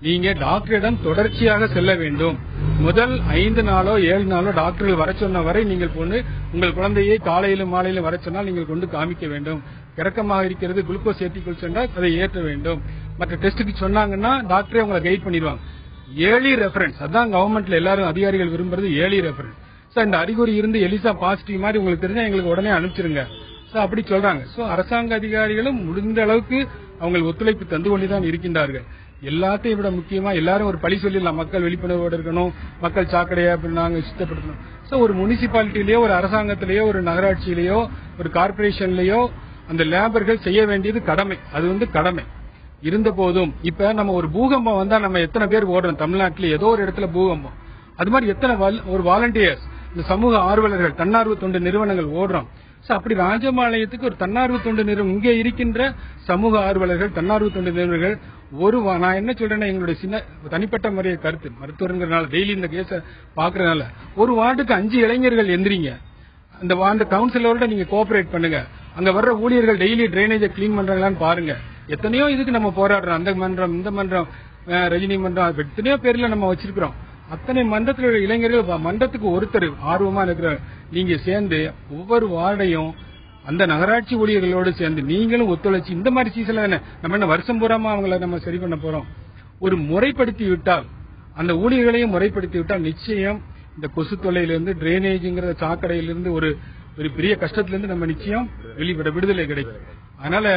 நீங்க டாக்டரிடம் தொடர்ச்சியாக செல்ல வேண்டும். முதல் 5 நாளோ 7 நாளோ டாக்டர்கள் வர சொன்ன வரை நீங்கள் போன்று உங்கள் குழந்தையை காலையிலும் மாலையிலும் வர சொன்னால் நீங்கள் கொண்டு காமிக்க வேண்டும். கிறக்கமாக இருக்கிறது, குளுக்கோஸ் ஏற்றிக்கொள் சொன்னால் அதை ஏற்ற வேண்டும். மற்ற டெஸ்டுக்கு சொன்னாங்கன்னா டாக்டரே உங்களை கைட் பண்ணிடுவாங்க. ஏர்லி ரெஃபரன்ஸ், அதான் கவர்மெண்ட்ல எல்லாரும் அதிகாரிகள் விரும்புறது, ஏர்லி ரெஃபரன்ஸ். சோ இந்த அறிகுறி இருந்து எலிசா பாசிட்டிவ் மாதிரி உங்களுக்கு தெரிஞ்சா எங்களுக்கு உடனே அனுப்பிச்சிருங்க. சோ அப்படி சொல்றாங்க. சோ அரசாங்க அதிகாரிகளும் முடிந்த அளவுக்கு அவங்க ஒத்துழைப்பு தந்து கொண்டுதான் இருக்கின்றார்கள். எல்லாத்தையும் விட முக்கியமா எல்லாரும் ஒரு பழி சொல்லிடலாம், மக்கள் விழிப்புணர்வோடு இருக்கணும், மக்கள் சாக்கடையா நாங்க சுத்தப்படுத்தணும். சோ ஒரு முனிசிபாலிட்டிலயோ, ஒரு அரசாங்கத்திலேயோ, ஒரு நகராட்சியிலேயோ, ஒரு கார்பரேஷன்லயோ அந்த லேபர்கள் செய்ய வேண்டியது கடமை. அது வந்து கடமை இருந்த போதும், இப்ப நம்ம ஒரு பூகம்பம் வந்தா நம்ம எத்தனை பேர் ஓடுறோம் தமிழ்நாட்டில், ஏதோ ஒரு இடத்துல பூகம்பம். அது மாதிரி எத்தனை ஒரு வாலண்டியர்ஸ், இந்த சமூக ஆர்வலர்கள், தன்னார்வ தொண்டு நிறுவனங்கள் ஓடுறோம். அப்படி ராஜபாளையத்துக்கு ஒரு தன்னார்வ தொண்டு நிறுவனம், இங்கே இருக்கின்ற சமூக ஆர்வலர்கள், தன்னார்வ தொண்டு நிறுவனங்கள் நான் என்ன சொல்றேன்னா, எங்களுடைய சின்ன தனிப்பட்ட முறைய கருத்து, மருத்துவர்ங்கிறனால டெய்லி இந்த கேஸ பாக்குறதுனால, ஒரு வார்டுக்கு 5 இளைஞர்கள் எந்திரிங்க, அந்த கவுன்சிலரோட நீங்க கோஆபரேட் பண்ணுங்க. அங்க வர்ற ஊழியர்கள் டெய்லி டிரைனேஜை கிளீன் பண்றாங்களான்னு பாருங்க. எத்தனையோ இதுக்கு நம்ம போராடுறோம், அந்த மன்றம், இந்த மன்றம், ரஜினி மன்றம், எத்தனையோ பேர்ல நம்ம வச்சிருக்கிறோம். அத்தனை மன்றத்தில் உள்ள இளைஞர்கள், மன்றத்துக்கு ஒருத்தர் ஆர்வமா இருக்கிற நீங்க சேர்ந்து ஒவ்வொரு வார்டையும் அந்த நகராட்சி ஊழியர்களோடு சேர்ந்து நீங்களும் ஒத்துழைச்சு, இந்த மாதிரி சீசன்ல நம்ம என்ன வருஷம் பூராமா அவங்கள நம்ம சரி பண்ண போறோம். ஒரு முறைப்படுத்தி விட்டால், அந்த ஊழியர்களையும் முறைப்படுத்தி விட்டால் நிச்சயம் இந்த கொசு தொல்லையிலிருந்து, டிரைனேஜ்ங்கிற சாக்கடையிலிருந்து, ஒரு பெரிய கஷ்டத்திலிருந்து நம்ம நிச்சயம் விடுதலை கிடைக்கும். அதனால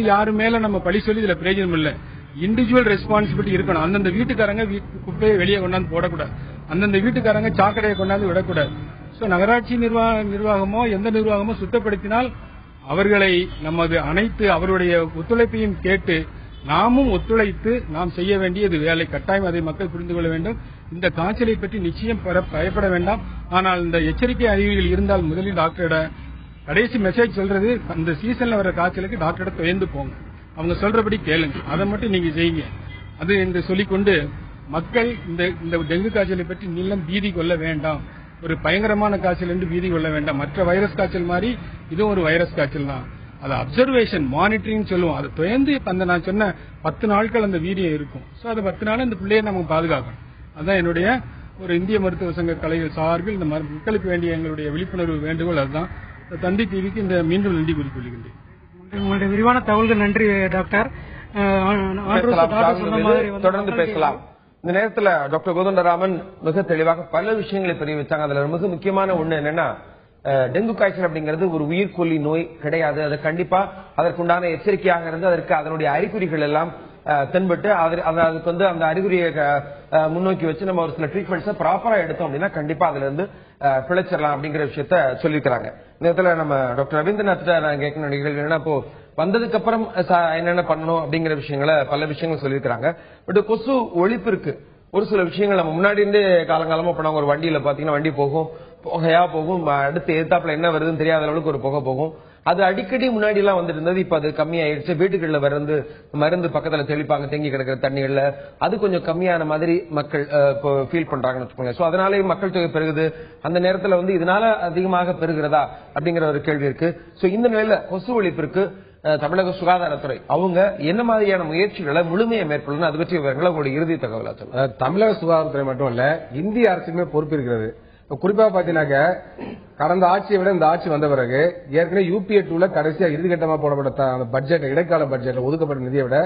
யாரு மேல நம்ம பழி சொல்லி இதுல பிரயோஜனம் இல்லை. இண்டிவிஜுவல் ரெஸ்பான்சிபிலிட்டி இருக்கணும். அந்தந்த வீட்டுக்காரங்க குப்பையை வெளியே கொண்டாந்து போடக்கூடாது, அந்தந்த வீட்டுக்காரங்க சாக்கடையை கொண்டாந்து விடக்கூடாது. சோ நகராட்சி நிர்வாகமோ எந்த நிர்வாகமோ சுத்தப்படுத்தினால் அவர்களை நமது அனைத்து அவருடைய ஒத்துழைப்பையும் கேட்டு நாமும் ஒத்துழைத்து நாம் செய்ய வேண்டியது வேலை. கட்டாயம் அதை மக்கள் புரிந்து கொள்ள வேண்டும். இந்த காய்ச்சலை பற்றி நிச்சயம் பயப்பட வேண்டாம். ஆனால் இந்த எச்சரிக்கை அறிகுறிகள் இருந்தால் முதலில் டாக்டரோட கடைசி மெசேஜ் சொல்றது, அந்த சீசன்ல வர காய்ச்சலுக்கு டாக்டரோட துயர்ந்து போங்க, அவங்க சொல்றபடி கேளுங்க, அதை மட்டும் நீங்க செய்யுங்க. அது என்று சொல்லிக்கொண்டு மக்கள் இந்த டெங்கு காய்ச்சலை பற்றி நீளம் பீதி கொள்ள வேண்டாம். ஒரு பயங்கரமான காய்ச்சல் என்று பீதி கொள்ள வேண்டாம். மற்ற வைரஸ் காய்ச்சல் மாதிரி இதுவும் ஒரு வைரஸ் காய்ச்சல் தான். அது அப்சர்வேஷன், மானிட்டரிங் சொல்லுவோம். அது துயர்ந்து அந்த நான் சொன்ன 10 நாட்கள் அந்த வீரியம் இருக்கும். சோ அது 10 நாள் இந்த பிள்ளையை நம்ம பாதுகாக்கணும். அதான் என்னுடைய ஒரு இந்திய மருத்துவ சங்க கலைகள் சார்பில் இந்த மக்களுக்கு வேண்டிய எங்களுடைய விழிப்புணர்வு வேண்டுகோள். அதுதான் தந்தி டிவிக்கு இந்த மீண்டும் நன்றி கூறிக்கொள்கின்றேன். உங்களுடைய விரிவான தகவல்கள் நன்றி டாக்டர். தொடர்ந்து பேசலாம். இந்த நேரத்தில் டாக்டர் கோதண்டராமன் மிக தெளிவாக பல விஷயங்களை தெரிவித்தாங்க. அதுல மிக முக்கியமான ஒண்ணு என்னன்னா, டெங்கு காய்ச்சல் அப்படிங்கிறது ஒரு உயிர்கொல்லி நோய் கிடையாது. அது கண்டிப்பா அதற்குண்டான எச்சரிக்கையாக இருந்து அதற்கு அதனுடைய அறிகுறிகள் எல்லாம் தென்பட்டு அதுக்கு வந்து அந்த அறிகுறியை முன்னோக்கி வச்சு நம்ம ஒரு சில ட்ரீட்மெண்ட்ஸை ப்ராப்பரா எடுத்தோம் அப்படின்னா கண்டிப்பா அதுல இருந்து பிழைச்சிடலாம் அப்படிங்கிற விஷயத்த சொல்லியிருக்கிறாங்க. இந்த இடத்துல நம்ம டாக்டர் ரவீந்திரநாத் நான் கேட்கணும் நிகழ்வு என்னன்னா, இப்போ வந்ததுக்கு அப்புறம் என்னென்ன பண்ணணும் அப்படிங்கிற விஷயங்களை பல விஷயங்கள் சொல்லியிருக்கிறாங்க. பட் கொசு ஒழிப்பிற்கு ஒரு சில விஷயங்கள் நம்ம முன்னாடி இருந்தே காலங்காலமா பண்ணாங்க. ஒரு வண்டியில பாத்தீங்கன்னா வண்டி போகும், புகையா போகும், அடுத்து எதிர்த்தாப்புல என்ன வருதுன்னு தெரியாத அளவுக்கு ஒரு புகை போகும். அது அடிக்கடி முன்னாடி எல்லாம் வந்துட்டு இருந்தது, இப்ப அது கம்மியாயிடுச்சு. வீட்டுகள்ல மருந்து பக்கத்துல தெளிப்பாங்க, தேங்கி கிடக்கிற தண்ணிகள்ல, அது கொஞ்சம் கம்மியான மாதிரி மக்கள் இப்போ ஃபீல் பண்றாங்கன்னு வச்சுக்கோங்க. சோ அதனாலே மக்கள் தொகை பெருகுது. அந்த நேரத்துல இதனால அதிகமாக பெருகிறதா அப்படிங்கிற ஒரு கேள்வி இருக்கு. சோ இந்த நிலையில கொசு ஒழிப்பிற்கு தமிழக சுகாதாரத்துறை அவங்க என்ன மாதிரியான முயற்சிகளை முழுமையை மேற்கொள்ளணும், அது பற்றி விவரங்களை உங்களுடைய இறுதி தகவலா சொல்லுங்க. தமிழக சுகாதாரத்துறை மட்டும் இல்ல, இந்திய அரசுமே பொறுப்பு இருக்கிறது. குறிப்பா பாத்தீங்கன்னாக்க கடந்த ஆட்சியை விட இந்த ஆட்சி வந்த பிறகு ஏற்கனவே UPA 2ல கடைசியா இறுதிக்கட்டமா போடப்பட்ட அந்த பட்ஜெட், இடைக்கால பட்ஜெட்ல ஒதுக்கப்பட்ட நிதியை விட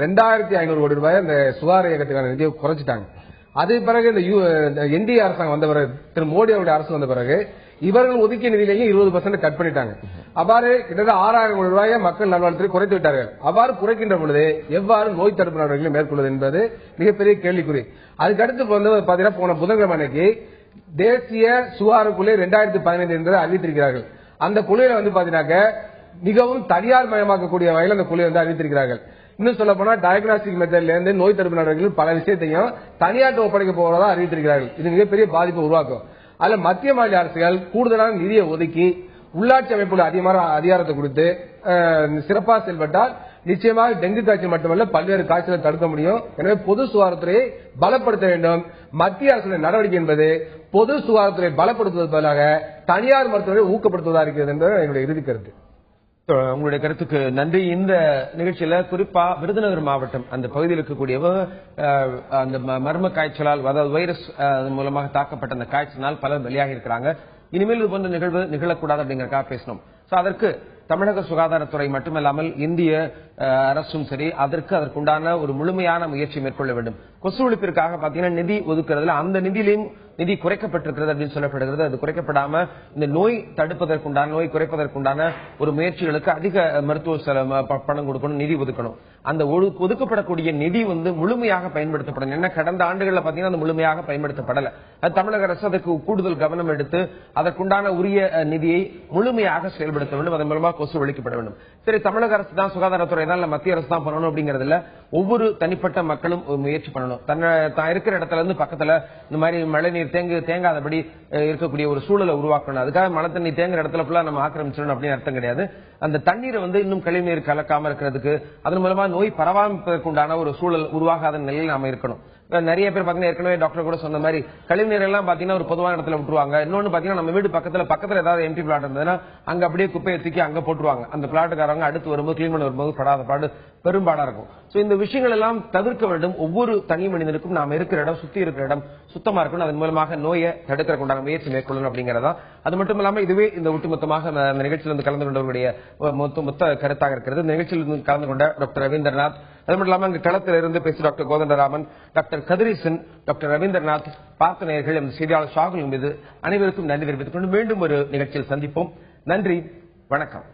2500 கோடி ரூபாய் இந்த சுகாதார இயக்கத்துக்கான நிதியை குறைச்சிட்டாங்க. அதே பிறகு இந்த NDA அரசாங்கம் வந்த பிறகு, திரு மோடி அவருடைய அரசு வந்த பிறகு இவர்கள் ஒதுக்கிய நிதியிலேயும் 20% கட் பண்ணிட்டாங்க. அவ்வாறு கிட்டத்தட்ட 6000 கோடி ரூபாயை மக்கள் நல்வாழ்வுத்துறை குறைத்து விட்டார்கள். அவ்வாறு குறைக்கின்ற பொழுது எவ்வாறு நோய் தடுப்பு நடவடிக்கைகளை மேற்கொள்வது என்பது மிகப்பெரிய கேள்விக்குறி. அதுக்கடுத்து பாத்தீங்கன்னா போன புதன்கிழமை அன்னைக்கு தேசிய சுகாதார குழு 2015 என்பதை அறிவித்திருக்கிறார்கள். அந்த குழுவில் பாத்தீங்கன்னா மிகவும் தனியார் மயமாக்கக்கூடிய வகையில் அந்த குழு அறிவித்திருக்கிறார்கள். இன்னும் சொல்ல போனா டயக்னாஸ்டிக் மெத்தட்ல இருந்து நோய் தடுப்பு நடவடிக்கைகள் பல விஷயத்தையும் தனியார் ஒப்படைக்க போவதாக அறிவித்திருக்கிறார்கள். இது மிகப்பெரிய பாதிப்பை உருவாக்கும். அதுல மத்திய மாநில அரசுகள் கூடுதலான நிதியை ஒதுக்கி உள்ளாட்சி அமைப்புள்ள அதிகமான அதிகாரத்தை கொடுத்து சிறப்பாக செயல்பட்டால் நிச்சயமாக டெங்கு காய்ச்சல் மட்டுமல்ல பல்வேறு காய்ச்சலை தடுக்க முடியும். எனவே பொது சுகாதாரத்துறையை பலப்படுத்த வேண்டும். மத்திய அரசின் நடவடிக்கை என்பது பொது சுகாதாரத்துறை பலப்படுத்துவதற்கு பதிலாக தனியார் மருத்துவரை ஊக்கப்படுத்துவதாக இருக்கிறது என்பது என்னுடைய இறுதி கருத்து. உங்களுடைய கருத்துக்கு நன்றி. இந்த நிகழ்ச்சியில குறிப்பா விருதுநகர் மாவட்டம் அந்த பகுதியில் இருக்கக்கூடியவங்க அந்த மர்ம காய்ச்சலால், அதாவது வைரஸ் மூலமாக தாக்கப்பட்ட அந்த காய்ச்சலால் பலர் பலியாகி இருக்கிறாங்க. இனிமேல் இது போன்ற நிகழ்வு நிகழக்கூடாது அப்படிங்கறதுக்காக பேசணும். அதற்கு தமிழக சுகாதாரத்துறை மட்டுமல்லாமல் இந்திய அரசும் சரி அதற்குண்டான ஒரு முழுமையான முயற்சி மேற்கொள்ள வேண்டும். கொசு ஒழிப்பிற்காக பாத்தீங்கன்னா நிதி ஒதுக்குறதுல அந்த நிதியிலையும் நிதி குறைக்கப்பட்டிருக்கிறது அப்படின்னு சொல்லப்படுகிறது. அது குறைக்கப்படாம இந்த நோய் தடுப்பதற்குண்டான, நோய் குறைப்பதற்குண்டான ஒரு முயற்சிகளுக்கு அதிக மருத்துவ பணம் கொடுக்கணும், நிதி ஒதுக்கணும். அந்த ஒதுக்கப்படக்கூடிய நிதி முழுமையாக பயன்படுத்தப்படும். என்ன கடந்த ஆண்டுகள்ல பாத்தீங்கன்னா அது முழுமையாக பயன்படுத்தப்படல. அது தமிழக அரசு அதற்கு கூடுதல் கவனம் எடுத்து அதற்குண்டான உரிய நிதியை முழுமையாக செயல்படுத்த வேண்டும். அதன் மூலமாக கொசு ஒழிக்கப்பட வேண்டும். சரி, தமிழக அரசு தான், சுகாதாரத்துறை தான், இல்ல மத்திய அரசு தான் பண்ணணும் அப்படிங்கறதுல ஒவ்வொரு தனிப்பட்ட மக்களும் முயற்சி பண்ணணும். தான் இருக்கிற இடத்துல இருந்து பக்கத்துல இந்த மாதிரி மழை நீர் தேங்காதபடி இருக்கக்கூடிய ஒரு சூழலை உருவாக்கணும். அதுக்காக மழை தண்ணி தேங்குற இடத்துல ஃபுல்லா நம்ம ஆக்கிரமிச்சிடணும் அப்படின்னு அர்த்தம் கிடையாது. அந்த தண்ணீரை இன்னும் கழிவுநீர் கலக்காம இருக்கிறதுக்கு, அதன் மூலமா நோய் பரவாமைப்பதற்குண்டான ஒரு சூழல் உருவாகாத நிலையில் நாம இருக்கணும். நிறைய பேர் பாத்தீங்கன்னா ஏற்கனவே டாக்டர் கூட சொன்ன மாதிரி கழிவுநீர் எல்லாம் பாத்தீங்கன்னா ஒரு பொதுவான இடத்துல விட்டுருவாங்க. இன்னொன்னு பாத்தீங்கன்னா நம்ம வீடு பக்கத்துல ஏதாவது எம்டி பிளாட் இருந்ததுன்னா அங்க அப்படியே குப்பையை தூக்கி அங்க போட்டுருவாங்க. அந்த பிளாட்டுக்காரங்க அடுத்து வரும்போது கிளீன் பண்ண வரும்போது படாத பாடு பெரும்பாடா இருக்கும். இந்த விஷயங்கள் எல்லாம் தவிர்க்க வேண்டும். ஒவ்வொரு தனி மனிதனுக்கும் நாம இருக்கிற இடம், சுத்தி இருக்கிற இடம் சுத்தமா இருக்கணும். அதன் மூலமாக நோயை தடுக்கிறதுக்குண்டான முயற்சி மேற்கொள்ளணும் அப்படிங்கறதா. அது மட்டும் இல்லாம இதுவே இந்த ஒட்டுமொத்தமாக அந்த நிகழ்ச்சியில் கலந்து கொண்டவர்களுடைய மொத்த கருத்தாக இருக்கிறது. இந்த நிகழ்ச்சியில் கலந்து கொண்ட டாக்டர் ரவீந்திரநாத், அது மட்டும் இல்லாம அங்கு களத்தில் இருந்து பேசி doctor Kothandaraman, doctor Kathiresan, doctor Ravindranath, பார்த்த நேயர்கள், இந்த செய்தியாளர் ஷாகுல் மீது அனைவருக்கும் நன்றி தெரிவித்துக் கொண்டு மீண்டும் ஒரு நிகழ்ச்சியில் சந்திப்போம். நன்றி, வணக்கம்.